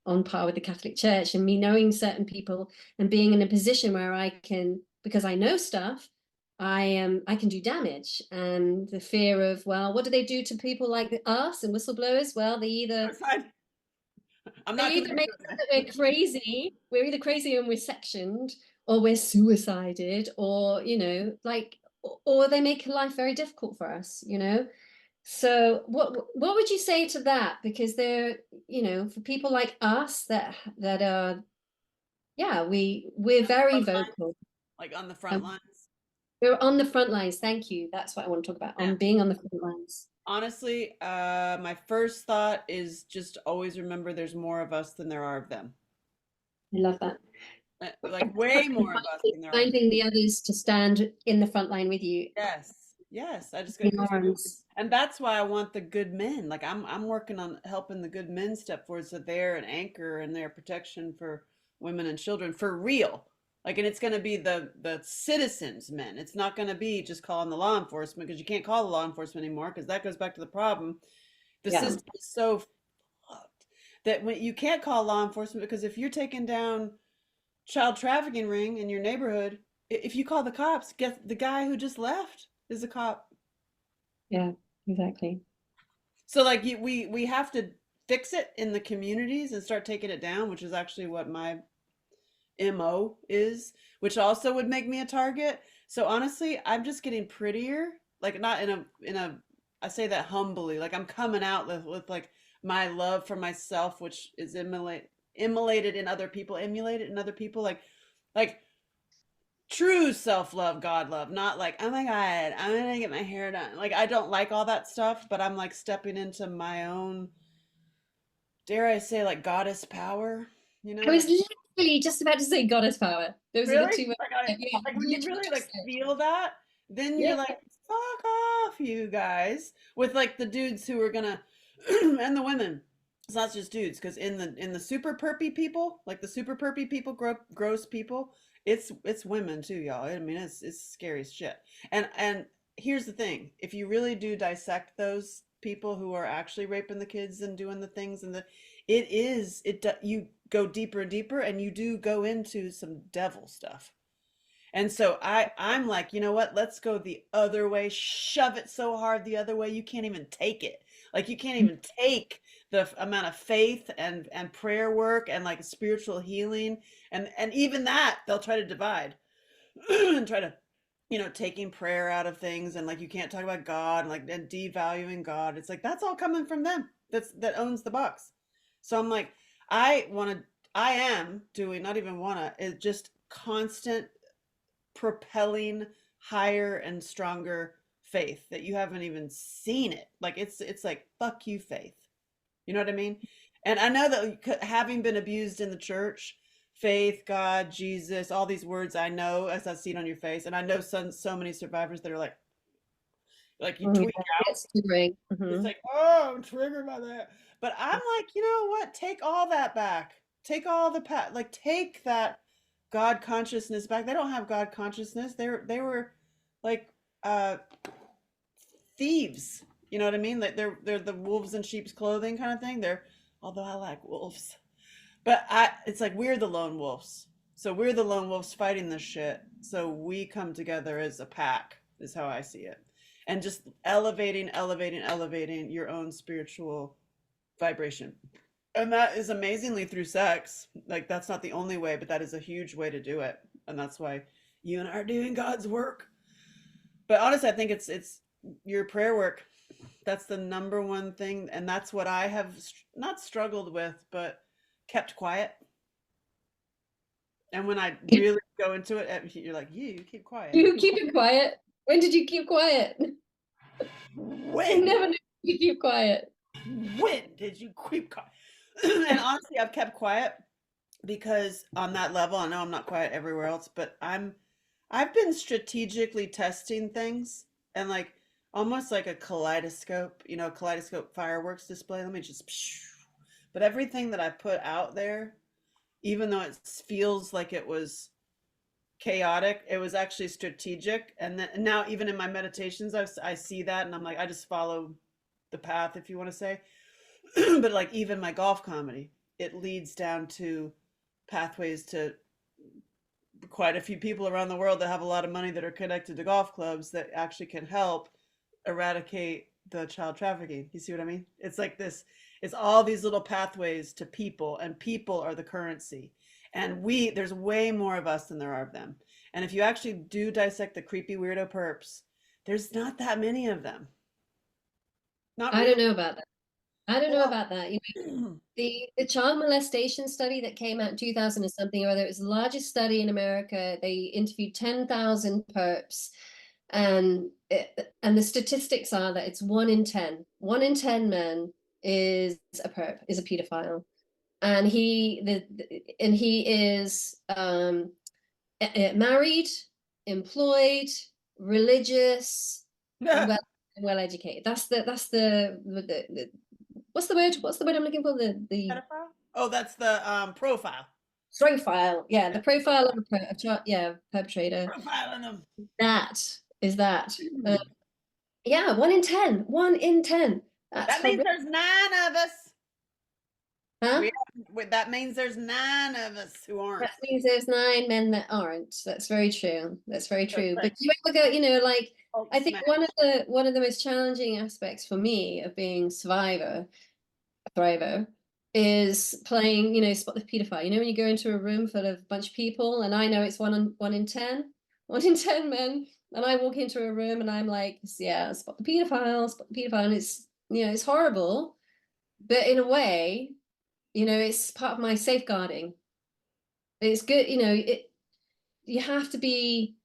on par with the Catholic Church, and me knowing certain people and being in a position where I can, because I know stuff, I can do damage. And the fear of, well, what do they do to people like us and whistleblowers? Well, I'm they not either committing make us suicide. that we're either crazy and we're sectioned, or we're suicided, or or they make life very difficult for us. So what would you say to that? Because for people like us that are, yeah, we're very Front line, vocal, like on the front and lines. we're on the front lines. Thank you. That's what I want to talk about, Yeah. on being on the front lines. Honestly, my first thought is just always remember there's more of us than there are of them. I love that. Like way more of us than there are of them. Finding the others to stand in the front line with you Yes. Yes. I just got in goosebumps. arms. And that's why I want the good men. Like I'm working on helping the good men step forward so they're an anchor and their protection for women and children for real. Like, and it's going to be the citizens men. It's not going to be just calling the law enforcement, because you can't call the law enforcement anymore, because that goes back to the problem. The Yeah. system is so fucked that when you can't call law enforcement, because if you're taking down child trafficking ring in your neighborhood, if you call the cops, guess the guy who just left is a cop. Yeah, exactly. So like we have to fix it in the communities and start taking it down, which is actually what my MO is, which also would make me a target. So honestly, I'm just getting prettier, like not in a I say that humbly, like I'm coming out with like my love for myself, which is immolated in other people, emulated in other people, like true self-love, God love, not like, oh my God, I'm gonna get my hair done. Like I don't like all that stuff, but I'm like stepping into my own, dare I say, like goddess power, I was like literally just about to say goddess power. Those are the really? two words. Yeah, Like when you literally really just like said. feel that, then you're Yeah. like, fuck off, you guys. With like the dudes who are gonna and the women. It's not just dudes, because in the super perpy people, like the super perpy people, gross people, it's women too, y'all. I mean, it's scary as shit. And here's the thing: if you really do dissect those people who are actually raping the kids and doing the things, and you go deeper and deeper, and you do go into some devil stuff. And so I'm like, you know what? Let's go the other way. Shove it so hard the other way you can't even take it. Like you can't even take the amount of faith and prayer work and like spiritual healing, and even that they'll try to divide and try to, taking prayer out of things, and like you can't talk about God, and like and devaluing God. It's like that's all coming from them. That owns the box. So I'm like, I am doing, not even wanna, is just constant propelling higher and stronger faith that you haven't even seen it. Like it's like fuck you, faith. You know what I mean? And I know that having been abused in the church, faith, God, Jesus, all these words I know as I see it on your face, and I know so many survivors that are like you Oh, tweak yeah, out. it's triggering. It's Mhm. like, oh, I'm triggered by that. But I'm like, you know what? Take all that back. Take all the like take that God consciousness back. They don't have God consciousness. They were like uh thieves. You know what I mean? Like they're the wolves in sheep's clothing kind of thing. Although I like wolves. But it's like we're the lone wolves. So we're the lone wolves fighting this shit. So we come together as a pack, is how I see it. And just elevating your own spiritual vibration. And that is amazingly through sex. Like that's not the only way, but that is a huge way to do it. And that's why you and I are doing God's work. But honestly, I think it's your prayer work. That's the number one thing, and that's what I have not struggled with, but kept quiet. And when I really go into it, you're like, you keep quiet. You keep it quiet. When did you keep quiet? I When? never knew you keep quiet. When did you keep quiet? And honestly, I've kept quiet because on that level, I know I'm not quiet everywhere else, but I've been strategically testing things and like almost like a kaleidoscope, kaleidoscope fireworks display. Let me just, but everything that I put out there, even though it feels like it was chaotic, it was actually strategic. And then now, even in my meditations, I see that, and I'm like, I just follow the path, if you want to say. But like even my golf comedy, it leads down to pathways to quite a few people around the world that have a lot of money that are connected to golf clubs that actually can help eradicate the child trafficking. You see what I mean? It's like this, it's all these little pathways to people, and people are the currency. And there's way more of us than there are of them. And if you actually do dissect the creepy weirdo perps, there's not that many of them. Not I really. don't know about that. I don't know Well, about that. The child molestation study that came out in 2000 or something or other, it was the largest study in America. They interviewed 10,000 perps, and the statistics are that it's 1 in 10. 1 in 10 men is a perp, is a pedophile. And he is married, employed, religious, and pedophile. well educated. That's the what's the word? What's the word I'm looking for? The Oh, that's the profile. profile. Yeah, Yeah, the profile of yeah, perpetrator. profiling them. That is that. Yeah, 1 in 10. 1 in 10. That's That means horrific. there's nine of us. Huh? That means there's nine of us who aren't. That means there's 9 men that aren't. That's very true. That's very That's true. right. But you ever go, like Hulk I think smash. one of the most challenging aspects for me of being a thriver, is playing, spot the pedophile. When you go into a room full of a bunch of people, and I know it's 1 in 10, 1 in 10 men, and I walk into a room and I'm like, yeah, spot the pedophile, and it's horrible, but in a way, it's part of my safeguarding. It's good, you have to be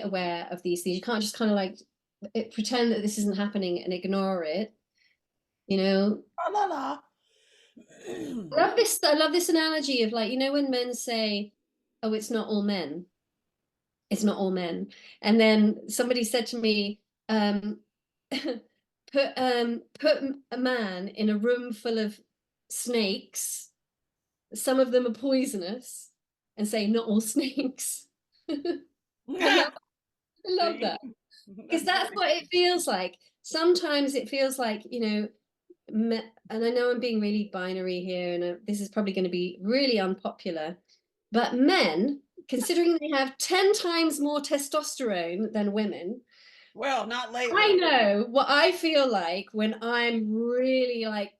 aware of these things. You can't just kind of like pretend that this isn't happening and ignore it. You know, La la la. I love this analogy of, like, when men say, "Oh, it's not all men. It's not all men." And then somebody said to me, put a man in a room full of snakes. Some of them are poisonous, and say, "Not all snakes." I love that, because That's that's funny. what it feels like. Sometimes it feels like, and I know I'm being really binary here, and this is probably going to be really unpopular, but men, considering they have 10 times more testosterone than women, Well, not I lately. know what I feel like when I'm really, like,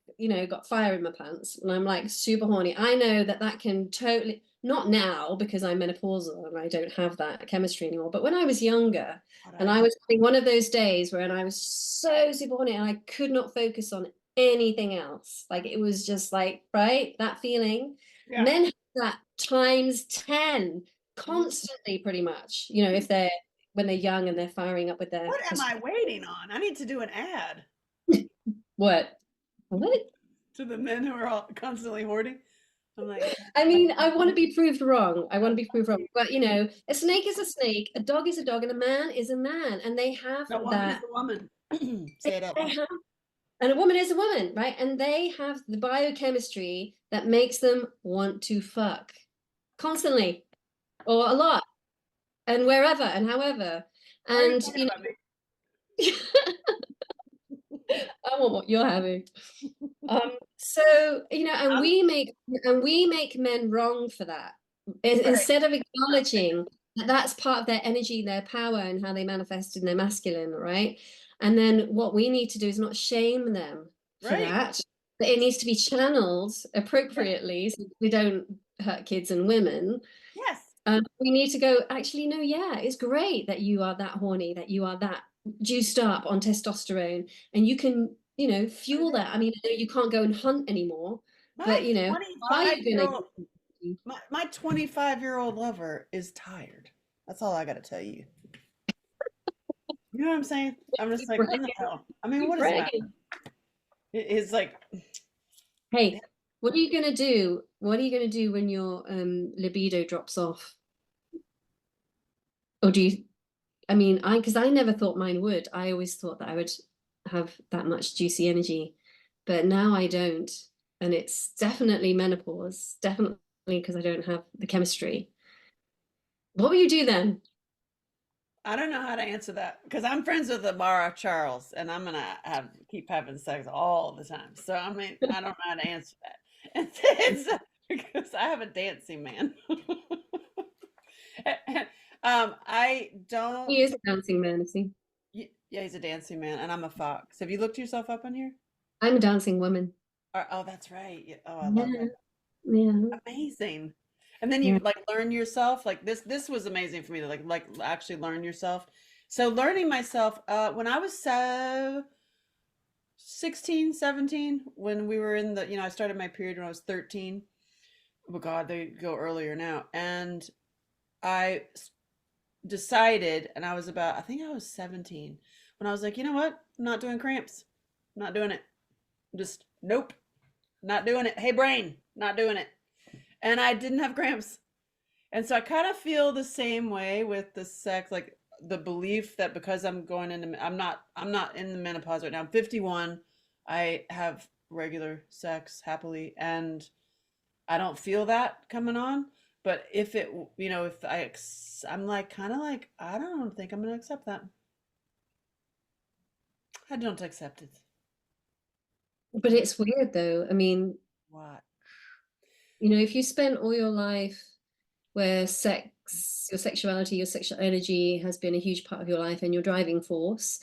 got fire in my pants and I'm like super horny. I know that can totally, not now because I'm menopausal and I don't have that chemistry anymore, but when I was younger God, and I I do. was having one of those days when I was so super horny and I could not focus on anything else. Like, it was just like, right, that feeling. Yeah. Men have that times 10 Mhm. constantly, pretty much, if they're when they're young and they're firing up with their What am I waiting on? I need to do an ad what? What? to the men who are all constantly hoarding. I'm like, I mean, I want to be proved wrong. I want to be proved wrong. But, a snake is no, a snake, a dog is a dog, and a man is a man. And they have no woman is that. a woman. They, Say it out they loud. have, and a woman is a woman, right? And they have the biochemistry that makes them want to fuck constantly, or a lot, and wherever and however. Why are you And, talking about me? I want what you're having. So, and I'm we make men wrong for that. right. Instead of acknowledging that that's part of their energy, their power, and how they manifest in their masculine, right? And then what we need to do is not shame them for Right. that, but it needs to be channeled Yes. appropriately so we don't hurt kids and women. Yes. We need to go, actually, no, yeah, it's great that you are that horny, that you are that juiced up on testosterone, and you can, fuel that. I mean, I know you can't go and hunt anymore, but My how are 25 you year gonna? old my 25-year-old lover is tired. That's all I got to tell you. You know what I'm saying? I'm just Keep like, what the bragging, hell? I mean, keep what does it matter? bragging. It's like, Hey, what are you gonna do? What are you gonna do when your libido drops off? Or do you? I mean, because I never thought mine would. I always thought that I would have that much juicy energy, but now I don't, and it's definitely menopause. Definitely because I don't have the chemistry. What will you do then? I don't know how to answer that because I'm friends with Amara Charles, and I'm gonna keep having sex all the time. So I mean, I don't know how to answer that. Because I have a dancing man. I don't. He is a dancing man, is he? Yeah, he's a dancing man, and I'm a fox. Have you looked yourself up on here? I'm a dancing woman. Oh, that's right. Oh, I love that. Yeah, yeah, Amazing. And then yeah. you like learn yourself. Like this was amazing for me to like actually learn yourself. So learning myself when I was 16, 17, when we were in the, I started my period when I was 13. Oh God, they go earlier now. And I decided, and I was about, I think I was 17, when I was like, you know what? I'm not doing cramps. I'm not doing it. Just nope, not doing it. Hey brain, not doing it. And I didn't have cramps. And so I kind of feel the same way with the sex, like the belief that because I'm not in the menopause right now. I'm 51. I have regular sex happily, and I don't feel that coming on. But if it, if I'm like kind of like I don't think I'm gonna accept that. I don't accept it. But it's weird though. I mean, What? if you spend all your life where sex, your sexuality, your sexual energy has been a huge part of your life and your driving force,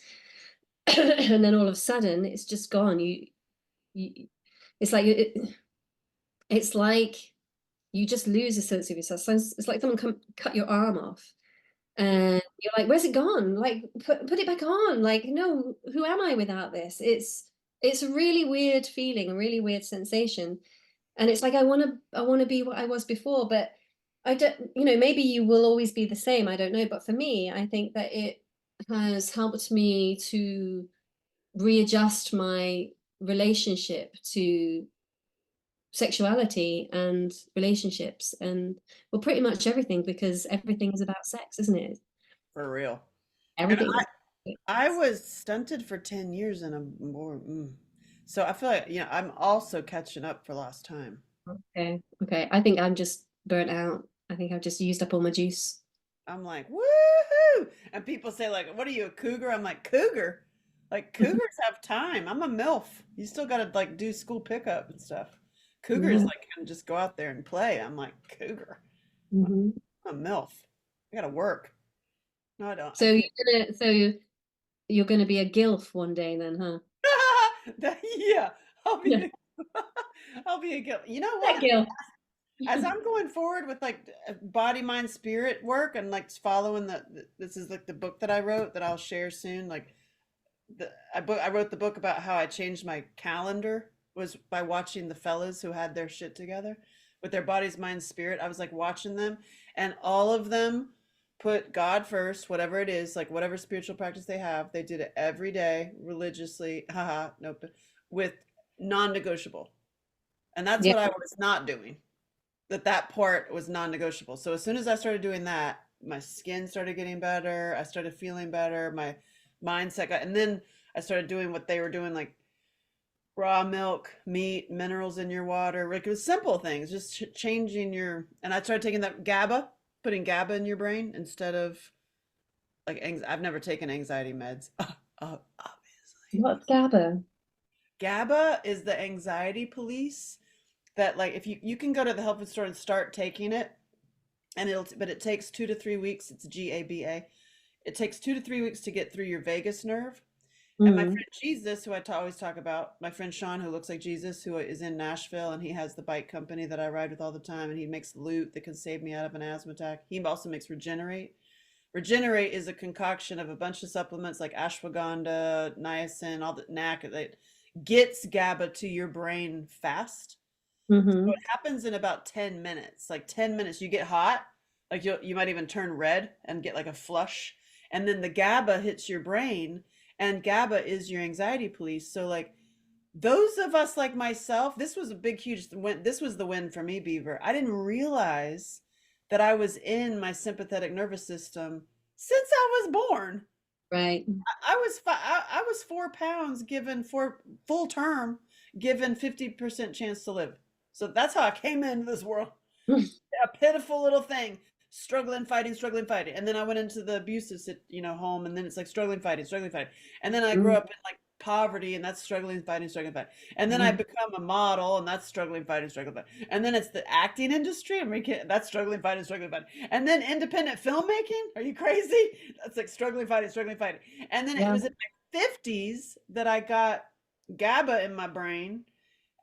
and then all of a sudden it's just gone. You it's like it's like you just lose a sense of yourself. So it's like someone cut your arm off, and you're like, "Where's it gone? Like, put it back on." Like, no, who am I without this? It's a really weird feeling, a really weird sensation, and it's like I want to be what I was before, but I don't. Maybe you will always be the same. I don't know, but for me, I think that it has helped me to readjust my relationship to sexuality and relationships and, well, pretty much everything, because everything is about sex, isn't it? For real. And Everything is. I was stunted for 10 years and I'm more. So I feel like, I'm also catching up for lost time. Okay, okay, I think I'm just burnt out. I think I've just used up all my juice. I'm like, woohoo! And people say, like, what are you, a cougar? I'm like, cougar? Like, cougars have time. I'm a MILF. You still gotta like do school pickup and stuff. Cougars Yeah. like can just go out there and play. I'm like, cougar. Hmm. I'm a MILF. I gotta work. No, I don't. I So can't. you're gonna be a gilf one day then, huh? Yeah, I'll be Yeah, a, I'll be a guilt. You know that what? gilf. As I'm going forward with like body, mind, spirit work and like following this is like the book that I wrote that I'll share soon. Like I wrote the book about how I changed my calendar was by watching the fellas who had their shit together with their bodies, mind, spirit. I was like watching them, and all of them put God first, whatever it is, like whatever spiritual practice they have. They did it every day religiously. Haha, nope, with non-negotiable, and that's Yeah. what I was not doing. That part was non-negotiable. So as soon as I started doing that, my skin started getting better. I started feeling better. My mindset got, and then I started doing what they were doing, like raw milk, meat, minerals in your water. Like it was simple things, just changing your. And I started taking that GABA, putting GABA in your brain instead of like I've never taken anxiety meds. Obviously, What's GABA? GABA is the anxiety police. That like if you can go to the health food store and start taking it, and it takes 2 to 3 weeks. It's GABA. It takes 2 to 3 weeks to get through your vagus nerve. And my Mm. friend Jesus, who always talk about, my friend Sean, who looks like Jesus, who is in Nashville, and he has the bike company that I ride with all the time, and he makes loot that can save me out of an asthma attack. He also makes Regenerate. Regenerate is a concoction of a bunch of supplements like ashwagandha, niacin, all the NAC that gets GABA to your brain fast. So Mm-hmm. it happens in about 10 minutes. Like 10 minutes, you get hot, like you might even turn red and get like a flush. And then the GABA hits your brain, and GABA is your anxiety police. So like those of us like myself, this was a big, huge win. This was the win for me, Beaver. I didn't realize that I was in my sympathetic nervous system since I was born. Right. I was 4 pounds given for full term, given 50% chance to live. So that's how I came into this world. A pitiful little thing, struggling, fighting, struggling, fighting. And then I went into the abusive, home, and then it's like struggling, fighting, struggling, fighting. And then I grew up in like poverty, and that's struggling, fighting, struggling, fighting. And then I Mm-hmm. become a model, and that's struggling, fighting, struggling, fighting. And then it's the acting industry, and that's struggling, fighting, struggling, fighting. And then independent filmmaking. Are you crazy? That's like struggling, fighting, struggling, fighting. And then it Yeah. was in my 50s that I got GABA in my brain,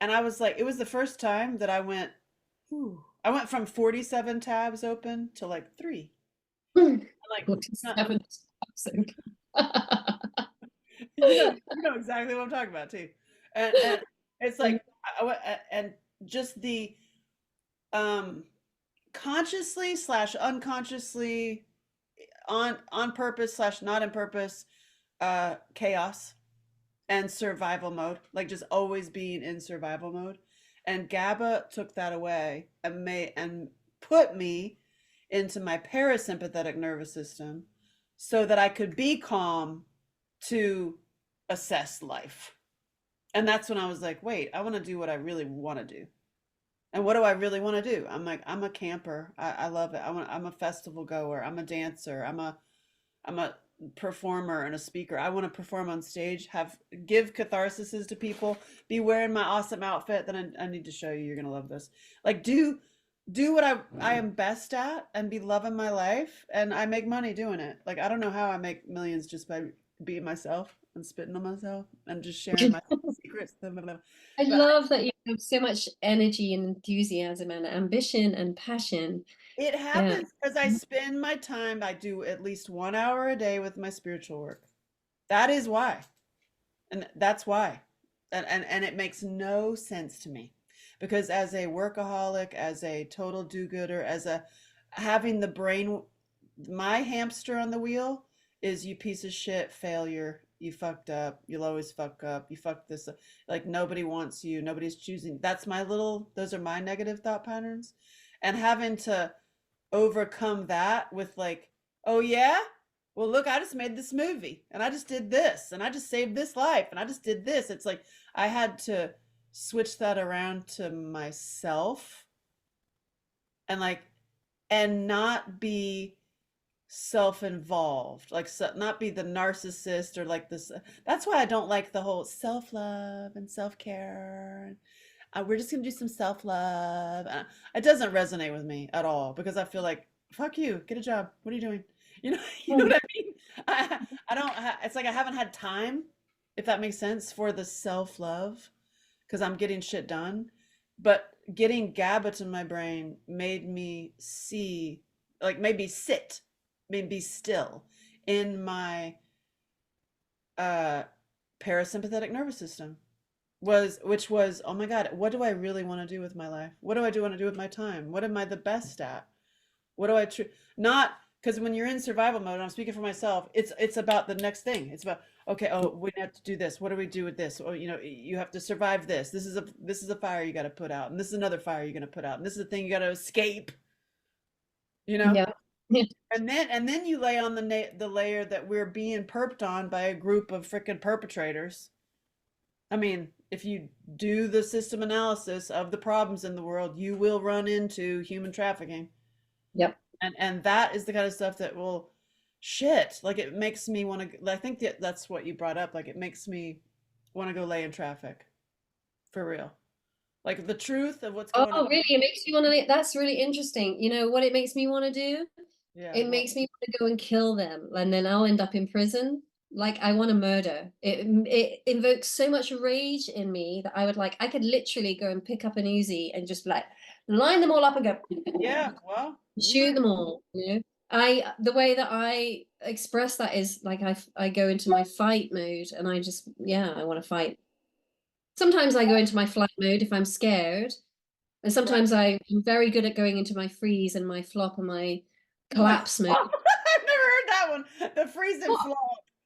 and I was like, it was the first time that I went, ooh. I went from 47 tabs open to like 3. I'm like, no, 47,000. you know exactly what I'm talking about too. And it's like and just the um consciously slash unconsciously on purpose slash not on purpose chaos and survival mode, like just always being in survival mode. And GABA took that away and put me into my parasympathetic nervous system so that I could be calm to assess life. And that's when I was like, wait, I want to do what I really want to do. And what do I really want to do? I'm like, I'm a camper. I love it. I'm a festival goer. I'm a dancer. I'm a performer and a speaker. I want to perform on stage, give catharsis to people, be wearing my awesome outfit. Then I need to show you. You're gonna love this. Like do what I am best at and be loving my life, and I make money doing it. Like I don't know how I make millions just by being myself and spitting on myself and just sharing my secrets. I But love that you have so much energy and enthusiasm and ambition and passion. it Yeah. happens because I spend my time. I do at least 1 hour a day with my spiritual work. That is why. And that's why. And it makes no sense to me. Because as a workaholic, as a total do-gooder, as a having the brain, my hamster on the wheel is you piece of shit failure. You fucked up. You'll always fuck up. You fucked this up. Like nobody wants you. Nobody's choosing. Those are my negative thought patterns. And having to overcome that with like, oh yeah, well look, I just made this movie and I just did this and I just saved this life and I just did this. It's like I had to switch that around to myself and like and not be self-involved, like not be the narcissist or like this. That's why I don't like the whole self-love and self-care. We're just gonna do some self-love. It doesn't resonate with me at all because I feel like fuck you, get a job. What are you doing? You know, you know what I mean? I don't. It's like I haven't had time, if that makes sense, for the self-love because I'm getting shit done. But getting GABA to my brain made me see, like, made me sit, made me be still in my uh parasympathetic nervous system which was, oh my God, what do I really want to do with my life? What do I do want to do with my time? What am I the best at? What do I not because when you're in survival mode, and I'm speaking for myself, it's about the next thing. It's about, okay, oh, we have to do this. What do we do with this? Oh, you have to survive this. This is a fire you got to put out, and this is another fire you're going to put out, and this is the thing you got to escape, you know? Yeah. Yeah. And then you lay on the layer that we're being perped on by a group of freaking perpetrators. I mean, if you do the system analysis of the problems in the world, you will run into human trafficking. Yep. And that is the kind of stuff that will shit. Like it makes me want to, I think that's what you brought up. Like it makes me want to go lay in traffic for real. Like the truth of what's going Oh, on. really? It makes you want to, that's really interesting. You know what it makes me want to do? Yeah. It Well, makes me want to go and kill them, and then I'll end up in prison. Like I want to murder. It invokes so much rage in me that I could literally go and pick up an Uzi and just like line them all up and go yeah. Well, shoot them all, you know? the way that I express that is like I go into my fight mode and I just, yeah, I want to fight. Sometimes I go into my flight mode if I'm scared, and Right. sometimes I'm very good at going into my freeze and my flop and my My collapse mode. flop. I've never heard that one. The freeze and flop.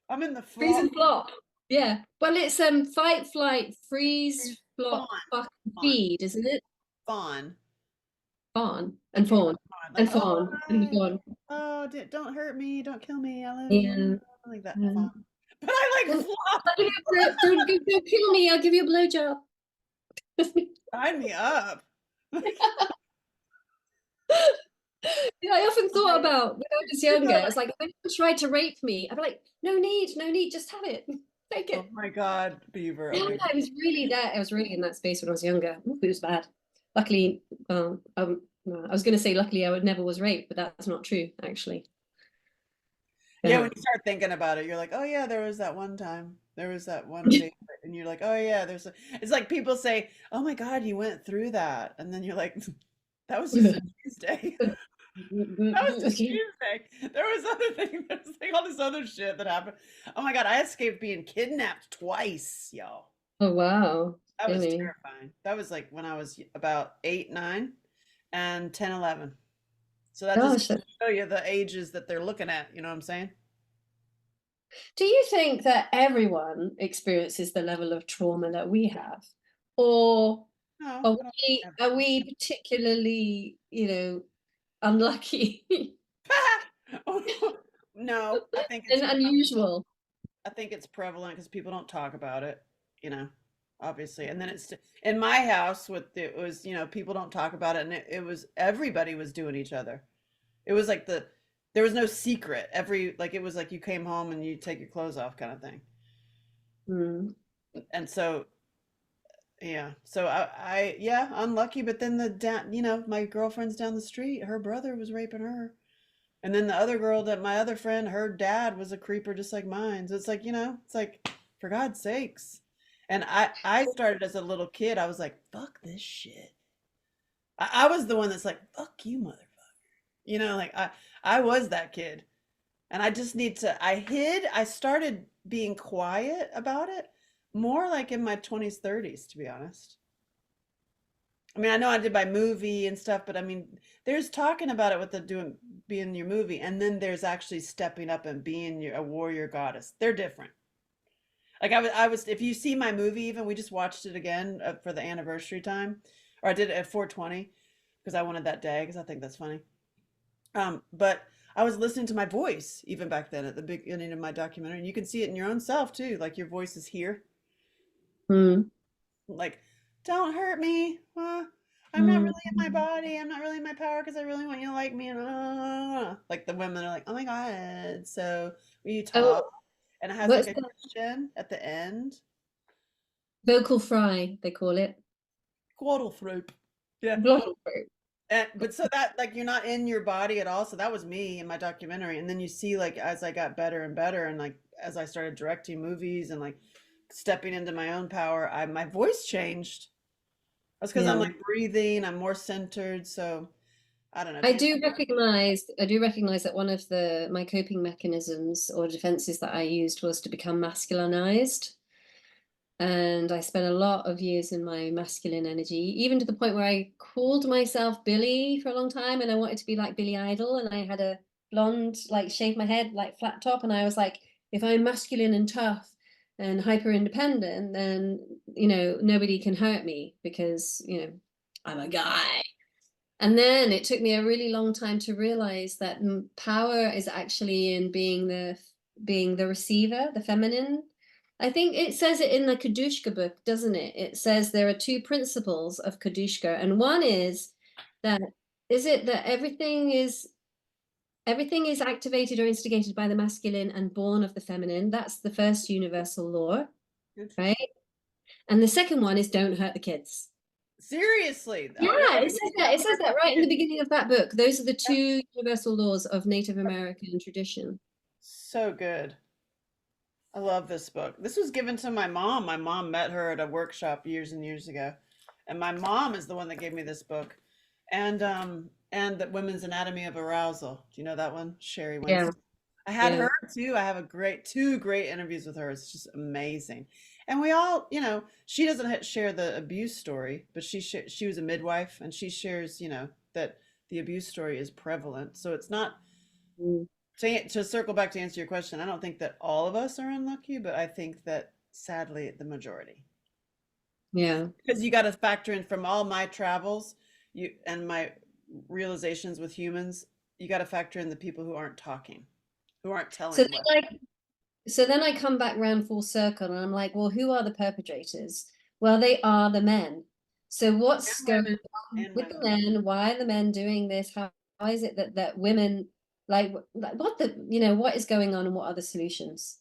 I'm in the Freeze flop. and flop. Yeah. Well, it's fight, flight, freeze, Fawn. flop, fuck, Fawn. feed, isn't it? Fawn. Fawn and Like you're fawn fawn. Like, and fawn and fawn. oh, don't hurt me. Don't kill me. I love you. Yeah. Like that. Fawn. Yeah. But I like Don't, flop. don't kill me. I'll give you a blowjob. Sign me up. Yeah, I often thought Okay. about when I was You're younger. so It's like if anyone tried to rape me, I'd be like, no need, just have it, take oh it. my God, Beaver. Yeah, Okay. I was really that. I was really in that space when I was younger. Ooh, it was bad. Luckily, no, I was going to say luckily I would never was raped, but that's not true actually. Yeah, Yeah. when you start thinking about it, you're like, oh yeah, there was that one time. There was that one date. And you're like, oh yeah, it's like people say, oh my God, you went through that. And then you're like, that was just a Tuesday. That was just Tuesday. There was other things. There's like all this other shit that happened. Oh my God, I escaped being kidnapped twice, y'all. Oh wow, That was really? terrifying. That was like when I was about 8, 9, and 10, 11. So that just Gosh, goes to show you the ages that they're looking at. You know what I'm saying? do you think that everyone experiences the level of trauma that we have, or No, are I don't we have are we particularly, unlucky no, and unusual? I think it's prevalent because people don't talk about it, you know, obviously. And then it's in my house with it was, people don't talk about it, and it was everybody was doing each other. It was like there was no secret. It was like you came home and you take your clothes off kind of thing. Hmm. And so yeah, so yeah, unlucky, but then my girlfriend's down the street, her brother was raping her. And then the other girl that my other friend, her dad was a creeper just like mine. So it's like, it's like, for God's sakes. And I started as a little kid. I was like, fuck this shit. I was the one that's like, fuck you, motherfucker. Like I was that kid. And I just I started being quiet about it more like in my 20s, 30s, to be honest. I mean, I know I did my movie and stuff, but I mean, there's talking about it with the doing being your movie, and then there's actually stepping up and being a warrior goddess. They're different. Like if you see my movie, even we just watched it again for the anniversary time, or I did it at 420 because I wanted that day because I think that's funny. But I was listening to my voice even back then at the beginning of my documentary, and you can see it in your own self too. Like your voice is here. Hmm. Like, don't hurt me. I'm not Hmm. really in my body. I'm not really in my power because I really want you to like me. And like the women are like, oh my God. So will you talk? Oh, And it has like what's a the question at the end. vocal fry, they call it. Quaddle thrope. Yeah. Glottal throat. But so that like you're not in your body at all. So that was me in my documentary. And then you see like as I got better and better, and like as I started directing movies and like stepping into my own power, my voice changed. That's because I'm Yeah. like breathing, I'm more centered. So I don't know. I do recognize that one of my coping mechanisms or defenses that I used was to become masculinized. And I spent a lot of years in my masculine energy, even to the point where I called myself Billy for a long time, and I wanted to be like Billy Idol, and I had a blonde, like shaved my head, like flat top, and I was like, if I'm masculine and tough and hyper independent, then nobody can hurt me because I'm a guy. And then it took me a really long time to realize that power is actually in being the receiver, the feminine. I think it says it in the Kadushka book, doesn't it? It says there are two principles of Kadushka, and one is that is it that everything is activated or instigated by the masculine and born of the feminine. That's the first universal law, right? Interesting. And the second one is don't hurt the kids. Seriously. Oh yeah. Yeah, it says that. It says that right in the beginning of that book. Those are the two universal laws of Native American tradition. So good. I love this book. This was given to my mom. My mom met her at a workshop years and years ago. And my mom is the one that gave me this book. And and the Women's Anatomy of Arousal. Do you know that one? Sherry Yeah, Winston. I had yeah. her too. I have a great two great interviews with her. It's just amazing. And we all, she doesn't share the abuse story, but she was a midwife, and she shares, that the abuse story is prevalent. So it's not Mm, to circle back to answer your question. I don't think that all of us are unlucky, but I think that sadly the majority. yeah. Because you got to factor in from all my travels, and my realizations with humans, you got to factor in the people who aren't talking, who aren't So telling then what. I come back round full circle and I'm like, well, who are the perpetrators? Well, they are the men. So what's And going women. on And with the women. men? Why are the men doing this? How is it that women like what is going on and what are the solutions?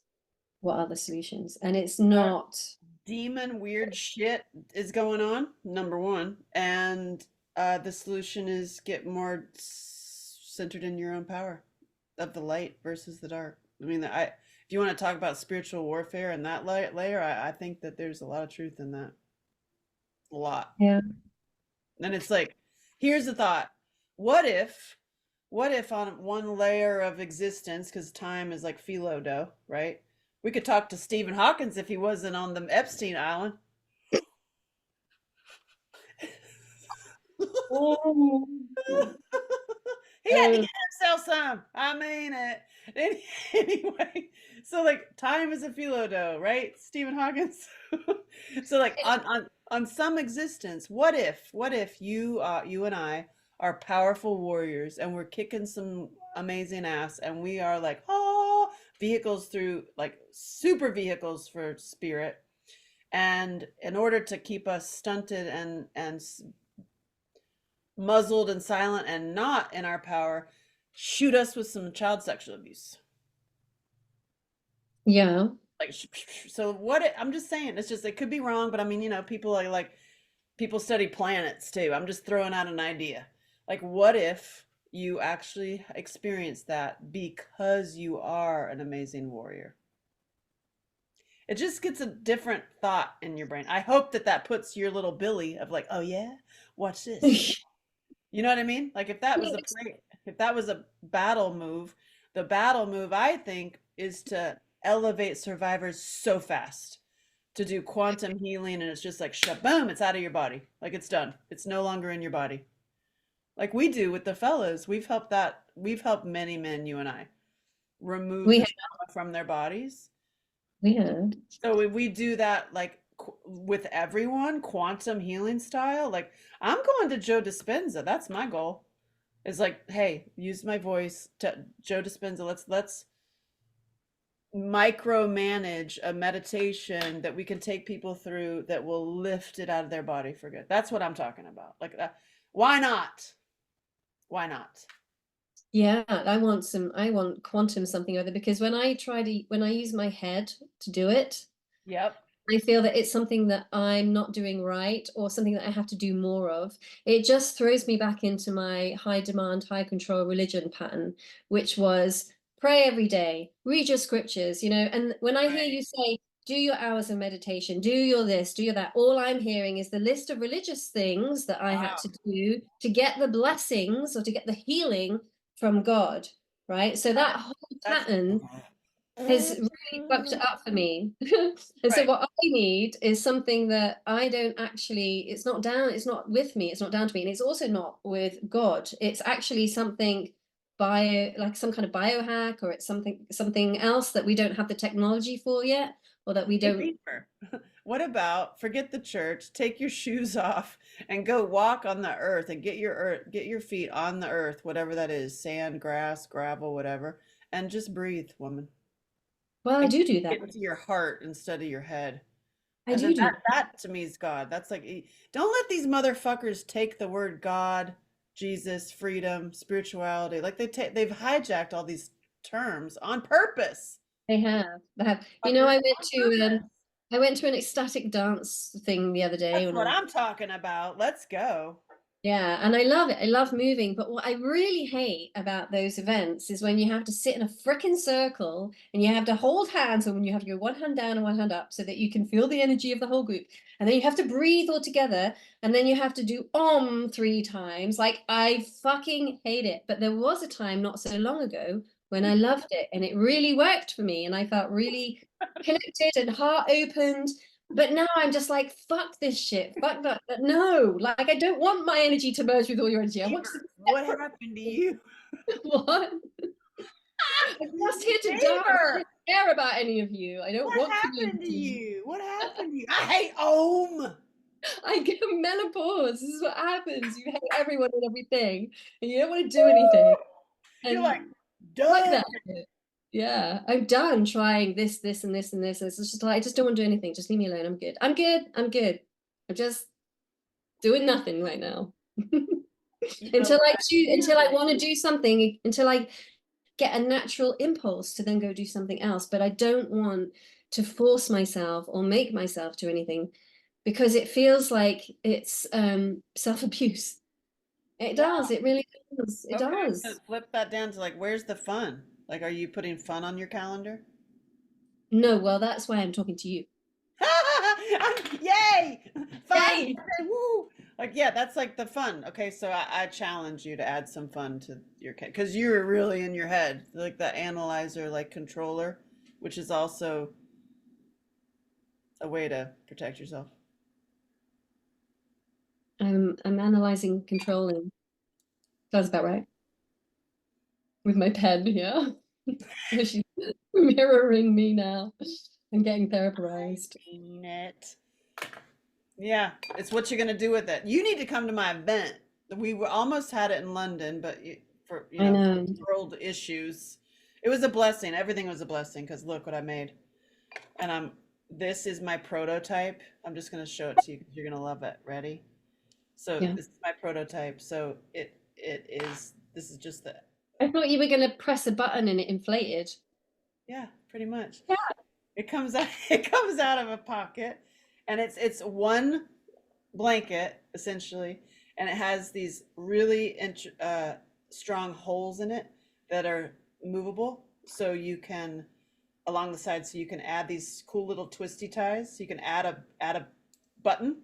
What are the solutions? And it's Uh, not. Demon weird shit is going on, number one. And the solution is get more centered in your own power of the light versus the dark. I mean, if you want to talk about spiritual warfare and that layer, I think that there's a lot of truth in that. A lot. Yeah. And it's like, here's the thought. What if, what if on one layer of existence, because time is like philo dough, right? We could talk to Stephen Hawkins if he wasn't on the Epstein Island. Oh, He had to get himself some. I mean it. Anyway, so like time is a philo dough, right? Stephen Hawkins. So like on some existence, what if you and I are powerful warriors and we're kicking some amazing ass and we are like vehicles through like super vehicles for spirit, and in order to keep us stunted and muzzled and silent and not in our power, shoot us with some child sexual abuse. yeah. Like, so I'm just saying, it's just, it could be wrong, but I mean, people are like, people study planets too. I'm just throwing out an idea. Like, what if you actually experience that because you are an amazing warrior? It just gets a different thought in your brain. I hope that that puts your little Billy of like, oh yeah, watch this. You know what I mean? Like if that was a play, if that was a battle move, the battle move I think is to elevate survivors so fast, to do quantum healing, and it's just like shaboom, it's out of your body. Like it's done. It's no longer in your body. Like we do with the fellas. We've helped many men, you and I, remove We the have, trauma from their bodies. we have. So we do that like with everyone, quantum healing style. Like I'm going to Joe Dispenza. That's my goal. Is like, hey, use my voice to Joe Dispenza. Let's micromanage a meditation that we can take people through that will lift it out of their body for good. That's what I'm talking about. Like, why not? Why not? Yeah, I want quantum something or other because when I use my head to do it, Yep. I feel that it's something that I'm not doing right or something that I have to do more of. It just throws me back into my high demand, high control religion pattern, which was pray every day, read your scriptures, And when I hear Right. you say, do your hours of meditation, do your this, do your that, all I'm hearing is the list of religious things that I had Wow. to do to get the blessings or to get the healing from God, right? So that whole That's pattern has really fucked it up for me. And so right. what I need is something that I don't actually, it's not with me, it's not down to me, and it's also not with God. It's actually something like some kind of biohack, or it's something else that we don't have the technology for yet, or that we Hey, don't. Beaver, what about forget the church, take your shoes off and go walk on the earth and get your feet on the earth, whatever that is, sand, grass, gravel, whatever, and just breathe, woman. Well, I And do that. get into your heart instead of your head. I And then do that to me is God. That's like, don't let these motherfuckers take the word God, Jesus, freedom, spirituality. Like they've hijacked all these terms on purpose. They have. They have. Fuckers on I went to an ecstatic dance thing the other day That's when what I'm talking about. Let's go. Yeah, and I love it. I love moving. But what I really hate about those events is when you have to sit in a frickin' circle and you have to hold hands, and when you have to go one hand down and one hand up so that you can feel the energy of the whole group. And then you have to breathe all together, and then you have to do three times. Like, I fucking hate it. But there was a time not so long ago when I loved it, and it really worked for me, and I felt really connected and heart opened. But now I'm just like, fuck this shit. Fuck that. No, like, I don't want my energy to merge with all your energy. I want to Beaver, be what separate. happened to you? What? I'm just here to die. I Beaver, don't care about any of you. I don't what want happened to community. you? What happened to you? I hate Ohm. I get menopause. This is what happens. You hate everyone and everything, and you don't want to do anything. You're like, And fuck done. that shit. Yeah, I'm done trying this, and this, and this. It's just like, I just don't want to do anything. Just leave me alone. I'm good. I'm good. I'm good. I'm just doing nothing right now. You know Until I what? choose, until I want to do something, until I get a natural impulse to then go do something else. But I don't want to force myself or make myself do anything, because it feels like it's self-abuse. It does. It really does. It Okay, so does. flip that down to like, where's the fun? Like, are you putting fun on your calendar? No, well, that's why I'm talking to you. Yay! Fun! Yay! Okay, woo! Like, yeah, that's like the fun. Okay, so I challenge you to add some fun to your because you're really in your head, like the analyzer, like controller, which is also a way to protect yourself. I'm analyzing, controlling. Sounds about right. With my pen, yeah. She's mirroring me now. I'm getting therapized. Seen it. Yeah, it's what you're gonna do with it. You need to come to my event. Almost had it in London, but for I know. world issues, it was a blessing. Everything was a blessing because look what I made. And this is my prototype. I'm just gonna show it to you because you're gonna love it. Ready? So Yeah. this is my prototype. So it is. This is just the. I thought you were going to press a button and it inflated. Yeah, pretty much. Yeah. It comes out. It comes out of a pocket, and it's one blanket essentially, and it has these really strong holes in it that are movable, so you can along the side, so you can add these cool little twisty ties. So you can add a button,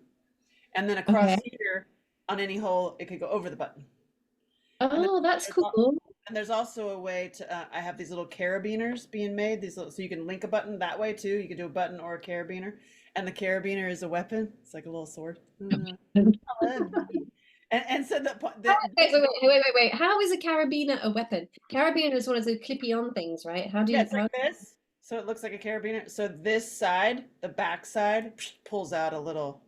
and then across Okay. here on any hole, it could go over the button. And Oh, that's there's, cool. and there's also a way to. I have these little carabiners being made. So you can link a button that way too. You can do a button or a carabiner, and the carabiner is a weapon. It's like a little sword. And so Wait, wait, wait, wait, wait, wait. How is a carabiner a weapon? Carabiner is one of those clippy-on things, right? How do yeah, you, it's like this. So it looks like a carabiner. So this side, the back side, pulls out a little.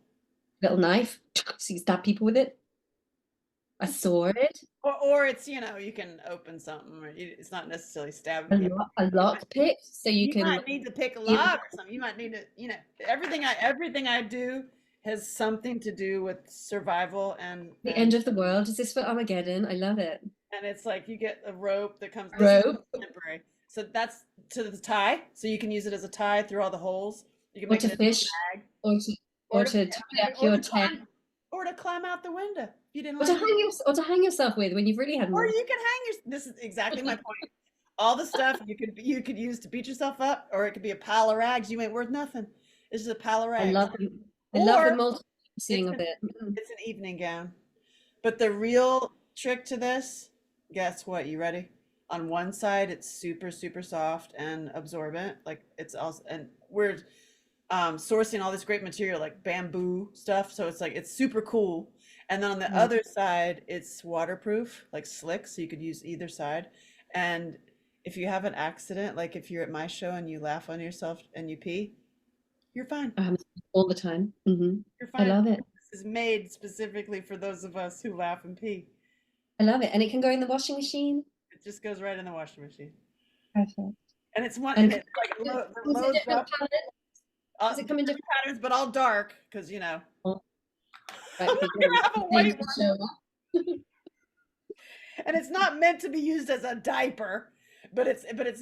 little knife? So you stab people with it? A sword? Or it's you can open something, or it's not necessarily stabbing people. A lock pick? So you You can, might need to pick a you, lock or something. You might need to, everything I do has something to do with survival the end of the world. Is this for Armageddon? I love it. and it's like you get a rope that comes. This is Rope temporary, so that's to the tie. So you can use it as a tie through all the holes. You can or make to it into a fish bag, or to or or to to tie up your tent or to climb out the window. If you didn't or to like it, hang your, or to hang yourself with when you've really had or enough. you can hang your. This is exactly my point. All the stuff you could use to beat yourself up, or it could be a pile of rags. You ain't worth nothing. This is a pile of I rags. love them. I love the Or multi-seeing it's of an it. it's an evening gown. But the real trick to this, guess what? You ready? On one side, it's super, super soft and absorbent. Like it's also, and we're sourcing all this great material like bamboo stuff. So it's like, it's super cool. And then on the Yeah. other side, it's waterproof, like slick. So you could use either side. And if you have an accident, like if you're at my show and you laugh on yourself and you pee, you're fine. Um, all the time. You're I fine. love it. This is made specifically for those of us who laugh and pee. I love it. And it can go in the washing machine. It just goes right in the washing machine. Perfect. And it's one, And and it like comes in loads different up, patterns. Does it come in different different patterns, but all dark because patterns? I'm Right, not because gonna have a things white to one, show up. and it's not meant to be used as a diaper, but it's meant.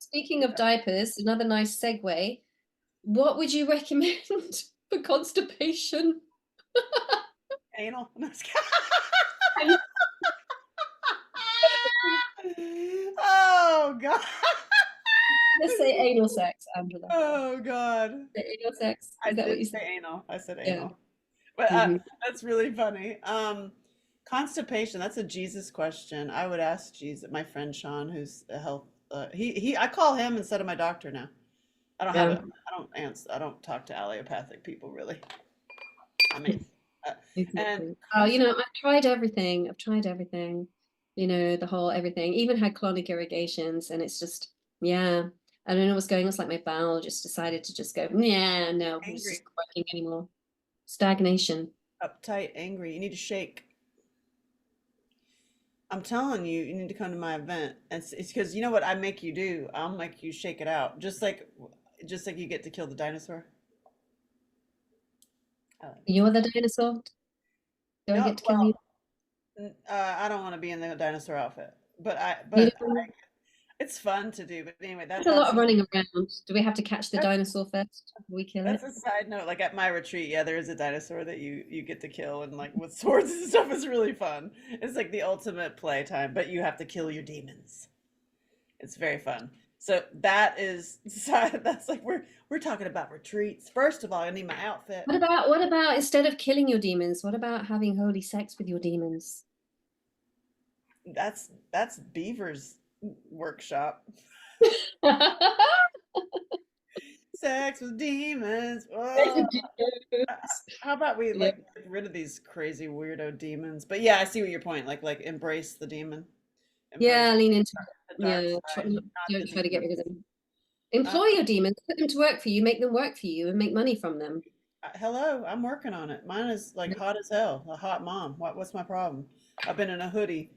Speaking of diapers, another nice segue. What would you recommend for constipation? Anal. No, oh God. Let's say anal sex, Angela. Oh God. The anal sex. I Is that what did you say said? anal. I said Yeah. anal. But Hmm. that's really funny. Constipation, that's a Jesus question. I would ask Jesus, my friend Sean, who's a health I call him instead of my doctor now. I don't have Yeah. it. I don't talk to allopathic people really. I mean, uh, and Exactly. const I've tried everything. I've tried everything. The whole everything. Even had colonic irrigations, and it's just, yeah. I don't know what's going on. It's like my bowel just decided to just go, yeah, no, it's angry, just not working anymore. Stagnation. uptight, angry. You need to shake. I'm telling you, you need to come to my event. And it's because you know what I make you do? I'll make you shake it out, just like you get to kill the dinosaur. I like it. You're the dinosaur. Do I No, get to kill you? well, I don't want to be in the dinosaur outfit, You but know, it's fun to do. But anyway, there's a lot of running around. Do we have to catch the that's dinosaur first before we kill that's it? a side note. Like at my retreat, yeah, there is a dinosaur that you get to kill, and like with swords and stuff is really fun. It's like the ultimate playtime, but you have to kill your demons. It's very fun. So that is that's like we're talking about retreats. First of all, I need my outfit. What about instead of killing your demons, what about having holy sex with your demons? That's Beaver's workshop. Sex with demons. Oh. How about we Yeah. like get rid of these crazy weirdo demons? But yeah, I see what your point. Like embrace the demon, embrace Yeah, lean into it. the dark Yeah, side, not the don't try to get demons. rid of them. Uh, Employ your demons, put them to work for you, make them work for you, and make money from them. Hello, I'm working on it. Mine is like hot as hell. A hot mom. What's my problem? I've been in a hoodie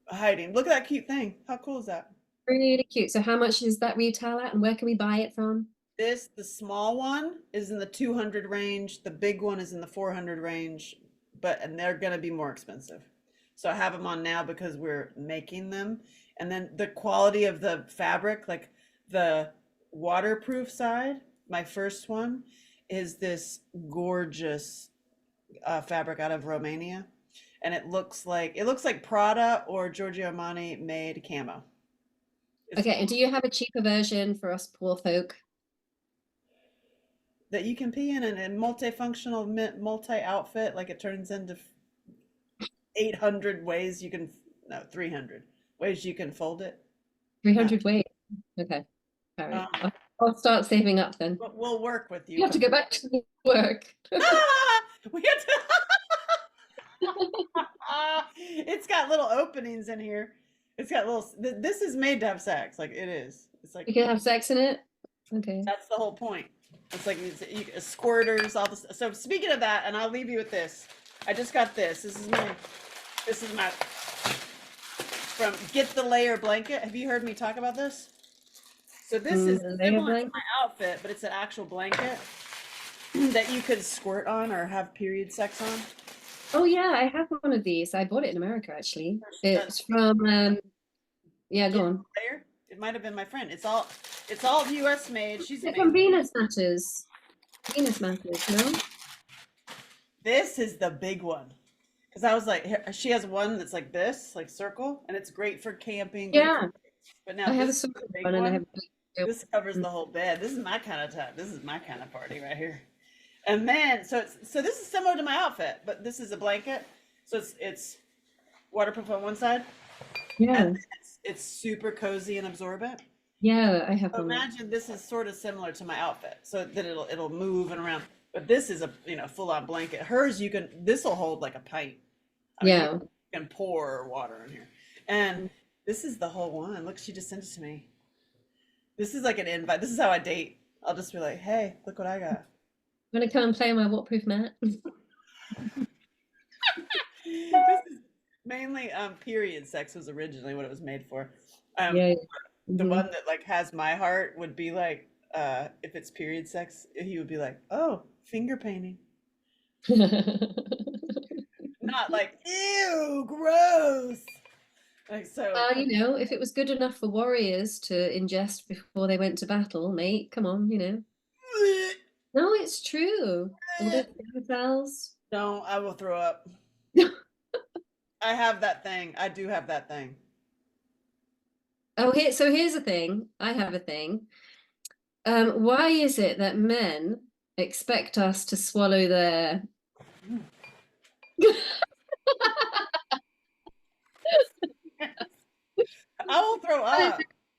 hiding. Look at that cute thing. How cool is that? Really cute. So how much is that retail at, and where can we buy it from? The small one is in the 200 range. The big one is in the 400 range, and they're going to be more expensive. So I have them on now because we're making them. And then the quality of the fabric, like the waterproof side, my first one is this gorgeous fabric out of Romania. And it looks like Prada or Giorgio Armani made camo. It's Okay, and do you have a cheaper version for us poor folk? that you can pee in a multifunctional multi-outfit, like it turns into 800 ways you can, no, 300 ways you can fold it. No, 300 ways. Okay. All right. um, I'll start saving up then. but we'll work with you You have to because go back to work. we have to. It's got little openings in here. It's got little. This is made to have sex. Like it is. It's like You can have sex in it? Okay. that's the whole point. It's like squirters, all this. So speaking of that, and I'll leave you with this. I just got this. This is my from Get the Layer blanket. Have you heard me talk about this? So this is Layer similar to blanket? my outfit, but it's an actual blanket that you could squirt on or have period sex on. Oh yeah, I have one of these. I bought it in America actually. Uh, It's from yeah, go Get on. the Layer. It might have been my friend. It's all U.S. made. She's Is it from amazing. Venus Matters? Venus Matters, no? This is the big one. Because I was like, she has one that's like this, like circle, and it's great for camping, great for, Yeah, but now I have a this is sort the of big one and I one. have a This covers the whole bed. This is my kind of time. This is my kind of party right here. And then, so this is similar to my outfit, but this is a blanket. So it's waterproof on one side, and yeah. it's super cozy and absorbent. Yeah, I have So one. imagine this is sort of similar to my outfit, so that it'll move and around. But this is a full on blanket. Hers this will hold like a pint. I mean, you Yeah. can pour water in here. And this is the whole one. Look, she just sent it to me. This is like an invite. This is how I date. I'll just be like, hey, look what I got. Want to come and play on my waterproof mat? This is mainly period sex was originally what it was made for. Um, Yeah. the Hmm. one that like has my heart would be like, if it's period sex, he would be like, oh, finger painting. Not like, ew, gross. Like so. If it was good enough for warriors to ingest before they went to battle, mate, come on. No, it's true. All those stem cells. No, I will throw up. I have that thing. I do have that thing. Oh, so here's the thing. I have a thing. Why is it that men expect us to swallow their I will throw up.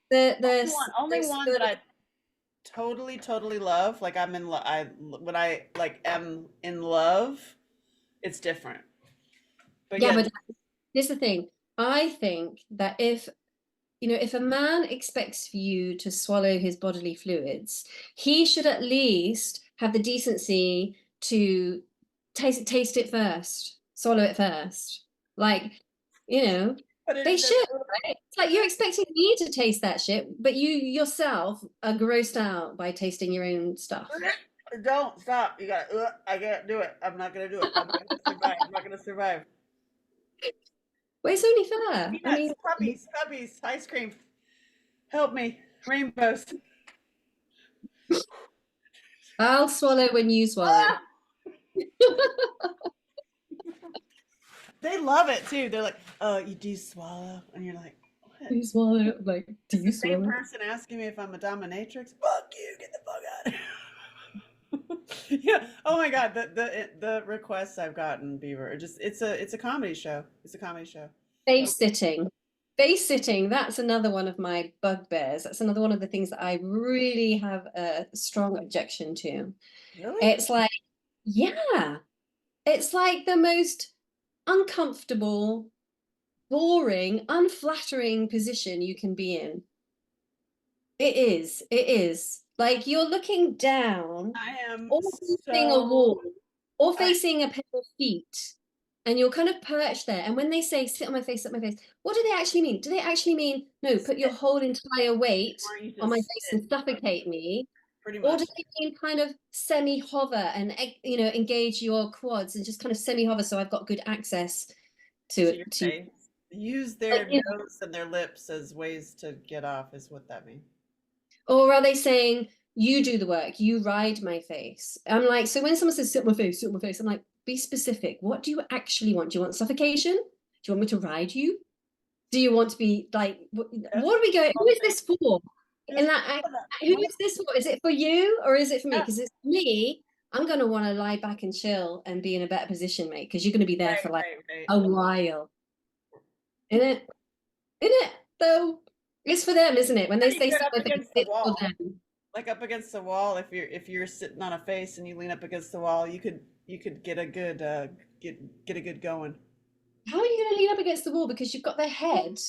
their Only one that I totally, totally love. Like I'm in love. When I like am in love, it's different. But yeah, yeah, but here's the thing. I think that if a man expects you to swallow his bodily fluids, he should at least have the decency to taste it first, swallow it first. Like, you know, but they it, should, right? It's like you're expecting me to taste that shit, but you yourself are grossed out by tasting your own stuff. don't stop. You got. I can't do it. I'm not gonna do it. I'm not gonna survive. I'm not gonna survive. Well, it's only fair. I Peanuts, mean, puppies, puppies, ice cream. Help me. Rainbows. I'll swallow when you swallow. Ah! They love it too. They're like, "Oh, you do swallow," and you're like, "What?" You swallow, like, do It's you the same swallow? person asking me if I'm a dominatrix. Fuck you. Get the fuck out. Yeah. Oh my god. The requests I've gotten, Beaver, are just it's a comedy show. It's a comedy show. Face sitting. Face sitting, that's another one of my bugbears. That's another one of the things that I really have a strong objection to. Really? It's like, yeah, it's like the most uncomfortable, boring, unflattering position you can be in. It is. It is. Like you're looking down I am or facing a so. wall or I facing a pair of feet. And you're kind of perched there. And when they say sit on my face, sit on my face, what do they actually mean? Do they actually mean, no, put your sit. whole entire weight Or you on my just face sit. and suffocate me? Pretty Or do much. they mean kind of semi-hover and engage your quads and just kind of semi-hover so I've got good access To to your to face. Use like, their nose and their lips as ways to get off, is what that means. or are they saying, you do the work, you ride my face? I'm like, so when someone says, sit on my face, sit on my face, I'm like, be specific. What do you actually want? Do you want suffocation? Do you want me to ride you? Do you want to be like, Yes. what are we going? Who is this for? And Just that, who is this for? Is it for you or is it for me? yeah, Because it's me. I'm going to want to lie back and chill and be in a better position, mate, because you're going to be there right, for like right, right. a while. In it? In it? Though it's for them, isn't it? When they Pretty say good up something, against the it's for wall. them. Like up against the wall, if you're sitting on a face and you lean up against the wall, you could get a good get a good going. How are you going to lean up against the wall because you've got their head?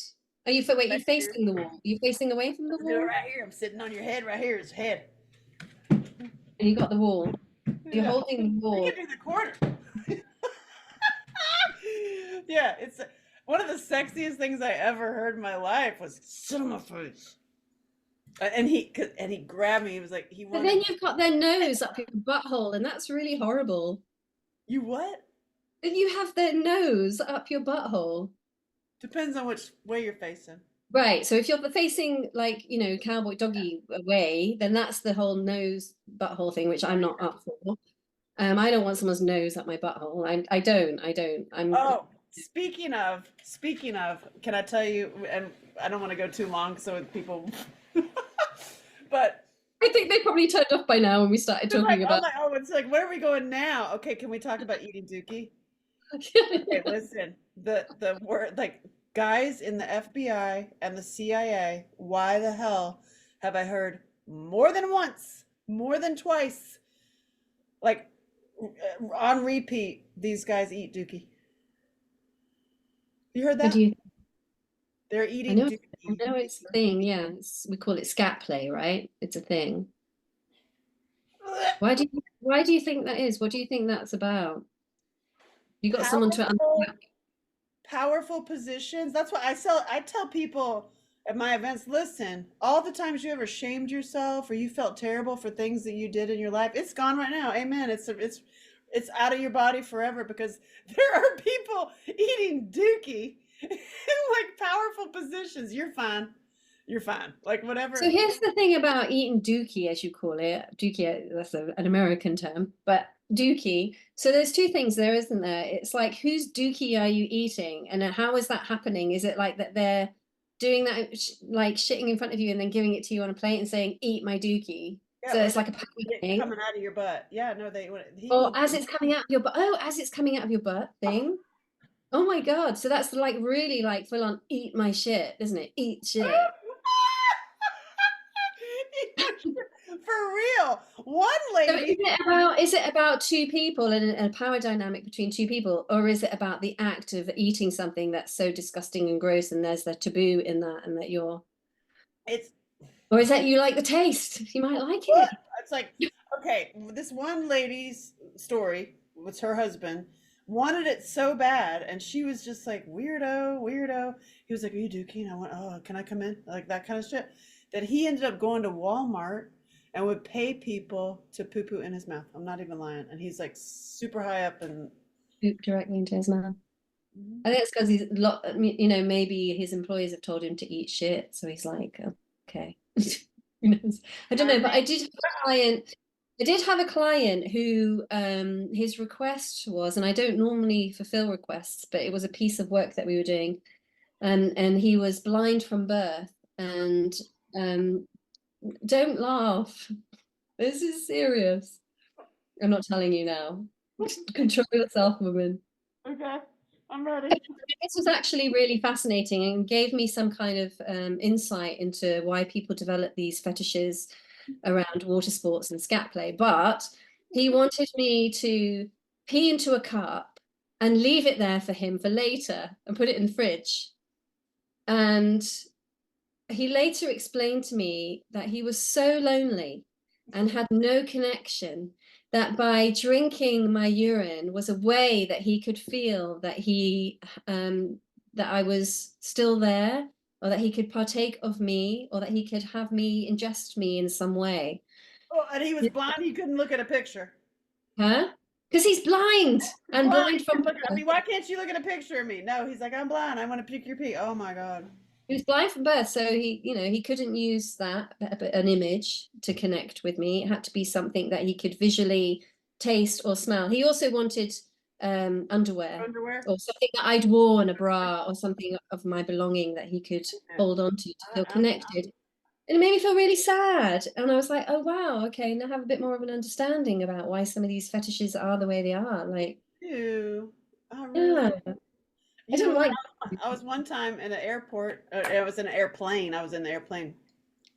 Are you wait? I You do. facing the wall? Are you facing away from the Let's do it wall? right here. I'm sitting on your head right here. It's head. And you got the wall. You're Yeah. holding the We wall. can do the corner. Yeah, it's one of the sexiest things I ever heard in my life was sit on my face. And he grabbed me. He was like he But then wanted you've got their nose up your butthole, and that's really horrible. you what? Then you have their nose up your butthole. Depends on which way you're facing. Right. So if you're facing like, cowboy doggy way, then that's the whole nose butthole thing, which I'm not up for. I don't want someone's nose up my butthole. I don't. I don't. Oh, speaking of, can I tell you? And I don't want to go too long, so people. But I think they probably turned off by now when we started they're like, talking oh about. my, oh, it's like, where are we going now? Okay, can we talk about eating dookie? Okay, listen. The word like guys in the FBI and the CIA. Why the hell have I heard more than once, more than twice, like on repeat? These guys eat dookie. You heard What do that? you? They're I eating know. I dookie. know it's a thing. Yeah, we call it scat play, right? It's a thing. Why do you think that is? What do you think that's about? You got someone to Powerful, powerful positions. That's why I tell people at my events, listen, all the times you ever shamed yourself or you felt terrible for things that you did in your life, it's gone right now. Amen. It's out of your body forever because there are people eating dookie in like powerful positions. You're fine. You're fine. Like So whatever. here's the thing about eating dookie, as you call it. Dookie, that's an American term, but dookie. So there's two things there, isn't there? It's like, whose dookie are you eating, and how is that happening? Is it like that they're doing that, like shitting in front of you and then giving it to you on a plate and saying, "Eat my dookie"? Yeah, So or it's they like a package it thing, coming out of your butt. Yeah, no, he or will. as it's coming out of your butt. Oh, as it's coming out of your butt thing. Oh my God. So that's like really like full on eat my shit, isn't it? Eat shit. For real. One So lady, is it about two people and a power dynamic between two people, or is it about the act of eating something that's so disgusting and gross and there's the taboo in that, and that you're, it's or is that you like the taste? You might like what? it. It's like, okay, this one lady's story was her husband wanted it so bad, and she was just like, weirdo, weirdo. He was like, are you dookie? And I went, oh, can I come in? Like that kind of shit. That he ended up going to Walmart and would pay people to poo poo in his mouth. I'm not even lying. And he's like super high up and Poop directly into his mouth. I think it's because he's maybe his employees have told him to eat shit, so he's like, "Oh, okay." Who knows? I don't I know, but mean, I did have a client who his request was, and I don't normally fulfill requests, but it was a piece of work that we were doing, and he was blind from birth, and um don't laugh. This is serious. I'm not telling you now. Control yourself, woman. okay, I'm ready. This was actually really fascinating and gave me some kind of insight into why people develop these fetishes around water sports and scat play. But he wanted me to pee into a cup and leave it there for him for later and put it in the fridge. And he later explained to me that he was so lonely and had no connection, that by drinking my urine was a way that he could feel that that I was still there, or that he could partake of me, or that he could have me ingest me in some way. Oh, and he was blind. He couldn't look at a picture. Huh? Because he's blind and Blind. blind He from couldn't look at, I birth. mean, why can't you look at a picture of me? No, he's like, I'm blind. I want to pick your pee. Oh my god. He was blind from birth, so he couldn't use that an image to connect with me. It had to be something that he could visually taste or smell. He also wanted underwear, Underwear. or something that I'd worn, a bra or something of my belonging that he could hold on to feel I'm connected. And it made me feel really sad. And I was like, oh wow, okay, now I have a bit more of an understanding about why some of these fetishes are the way they are. Like, you. I really. yeah, I You didn't know, like. I was one time in an airport. It was in an airplane. I was in the airplane,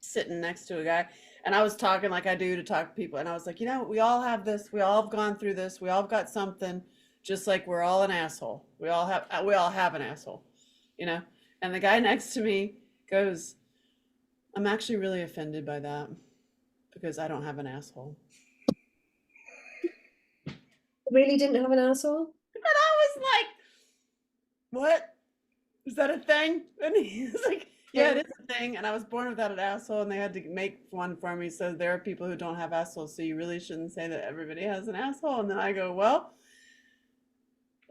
sitting next to a guy, and I was talking like I do to talk to people. And I was like, we all have this. We all have gone through this. We all got something. Just like we're all an asshole. We all have an asshole, you know. And the guy next to me goes, I'm actually really offended by that because I don't have an asshole. Really didn't have an asshole. And I was like, what? Is that a thing? And he's like, yeah, it is a thing. And I was born without an asshole, and they had to make one for me. So there are people who don't have assholes. So you really shouldn't say that everybody has an asshole. And then I go, well,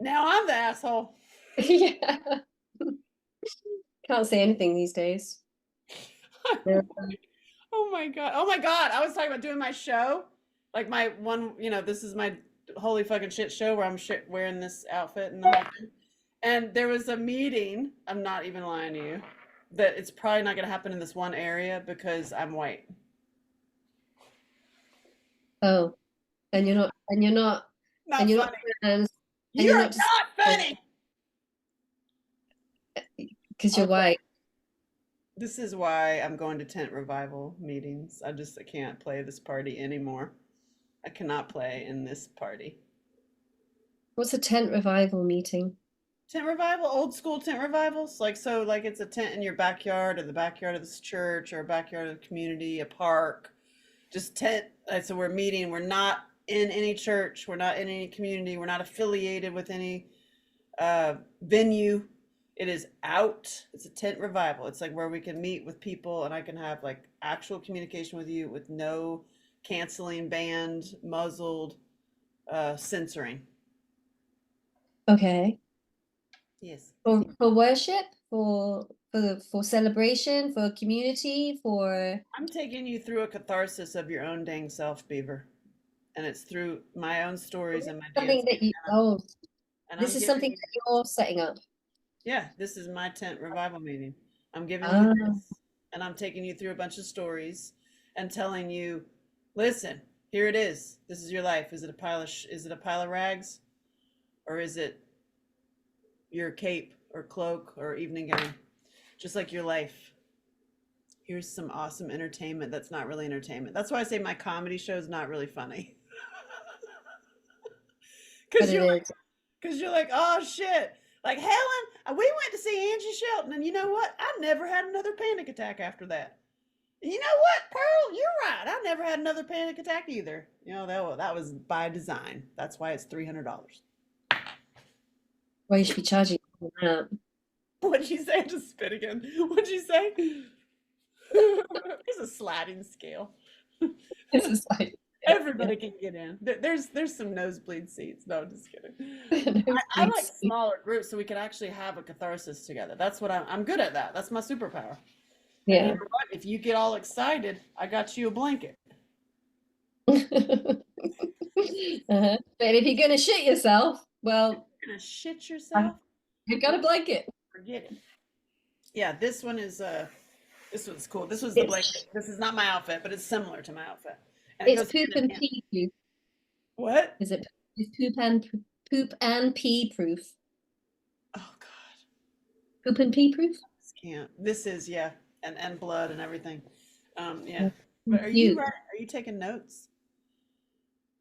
now I'm the asshole. Yeah. Can't say anything these days. Yeah. Oh my God. Oh my God. I was talking about doing my show. Like my one, this is my holy fucking shit show where I'm wearing this outfit and the whole thing. And there was a meeting, I'm not even lying to you, that it's probably not going to happen in this one area because I'm white. Oh, and you're not, Not and you're not funny. trans, and You're you're not not funny. because you're white. This is why I'm going to tent revival meetings. I can't play this party anymore. I cannot play in this party. What's a tent revival meeting? Tent revival, old school tent revivals. Like it's a tent in your backyard or the backyard of this church or a backyard of the community, a park. Just tent. So we're meeting. We're not in any church. We're not in any community. We're not affiliated with any venue. It is out. It's a tent revival. It's like where we can meet with people and I can have like actual communication with you with no canceling, banned, muzzled, censoring. Okay. Yes. For worship, for celebration, for community, for I'm taking you through a catharsis of your own dang self, Beaver. and it's through my own stories and my Something dancing. that you, oh, And this I'm is giving something you, that you're setting up. yeah, this is my tent revival meeting. I'm giving you Ah, this, and I'm taking you through a bunch of stories and telling you, listen, here it is. This is your life. Is it a pile of is it a pile of rags, or is it your cape or cloak or evening gown? Just like your life. Here's some awesome entertainment that's not really entertainment. That's why I say my comedy show is not really funny. but Because it is. you're like, oh shit. Like Helen, we went to see Angie Shelton, and you know what? I never had another panic attack after that. And you know what, Pearl? You're right. I never had another panic attack either. You know, that was by design. That's why it's $300. Well, you should be charging for that. What'd you say? Just spit again. What'd you say? There's a sliding scale. This is like, Everybody can get in. There's some nosebleed seats. No, I'm just kidding. no, I like please. smaller groups so we can actually have a catharsis together. That's what I'm good at that. That's my superpower. And you Yeah. know what? If you get all excited, I got you a blanket. But if you're gonna shit yourself, well, You're gonna shit I, yourself? I got a blanket. Forget it. Yeah, this one's cool. This was the It's blanket. This is not my outfit, but it's similar to my outfit. And it it's goes poop hand in and hand. pee proof. What? Is it? It's poop and pee proof. Oh God. Poop and pee proof. This can't. This is, yeah, and blood and everything. Yeah. Yeah. But are you Cute. right? Are you taking notes?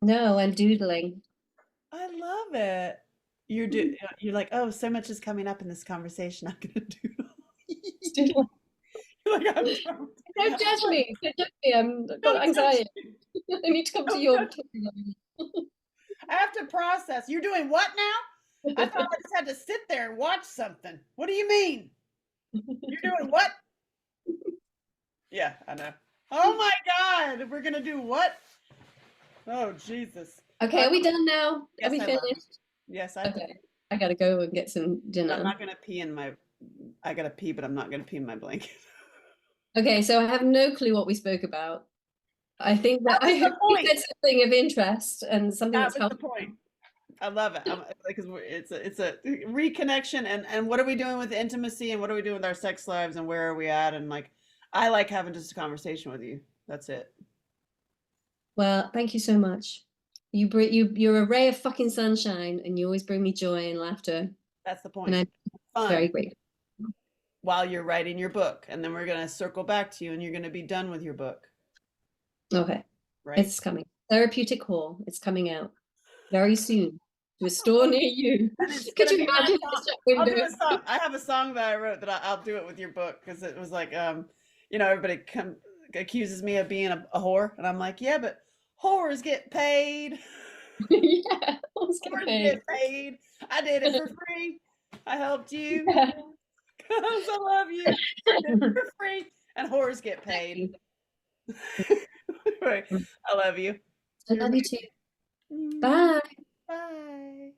No, I'm doodling. I love it. You're like, oh, so much is coming up in this conversation. I'm gonna do. Doodling. Like I'm drunk. Don't judge me. Don't judge me. I've got Don't touch anxiety. me. I need to come to Don't your. touch I have to process. You're doing what now? I thought I just had to sit there and watch something. What do you mean? You're doing what? Yeah, I know. Oh my God, we're gonna do what? Oh Jesus. Okay, are we done now? Are Yes, we I love you. finished? Yes, I have to Okay, pee. I gotta go and get some But I'm dinner. not gonna pee in my. I gotta pee, but I'm not gonna pee in my blanket. Okay, so I have no clue what we spoke about. I think that That was I the hope you point. said something of interest and something That that's was the helpful. point. I love it. Because it's a reconnection, and what are we doing with intimacy, and what are we doing with our sex lives, and where are we at, and like I like having just a conversation with you. That's it. Well, thank you so much. You're a ray of fucking sunshine, and you always bring me joy and laughter, That's the and point. I'm very Fun grateful. while you're writing your book, and then we're gonna circle back to you, and you're gonna be done with your book, Okay, right? it's coming. Therapeutic Hall. It's coming out very soon to a store near you. And it's Could gonna you be my imagine the song. shop I'll do window? a song. I have a song that I wrote that I'll do it with your book because it was like, everybody accuses me of being a whore, and I'm like, yeah, but whores get paid. Yeah, let's get Whores paid. get paid. I did it for free. I helped you Yeah. because I love you. I did it for free, and whores get paid. Right. I love you. I You're love you too. amazing. Bye. Bye.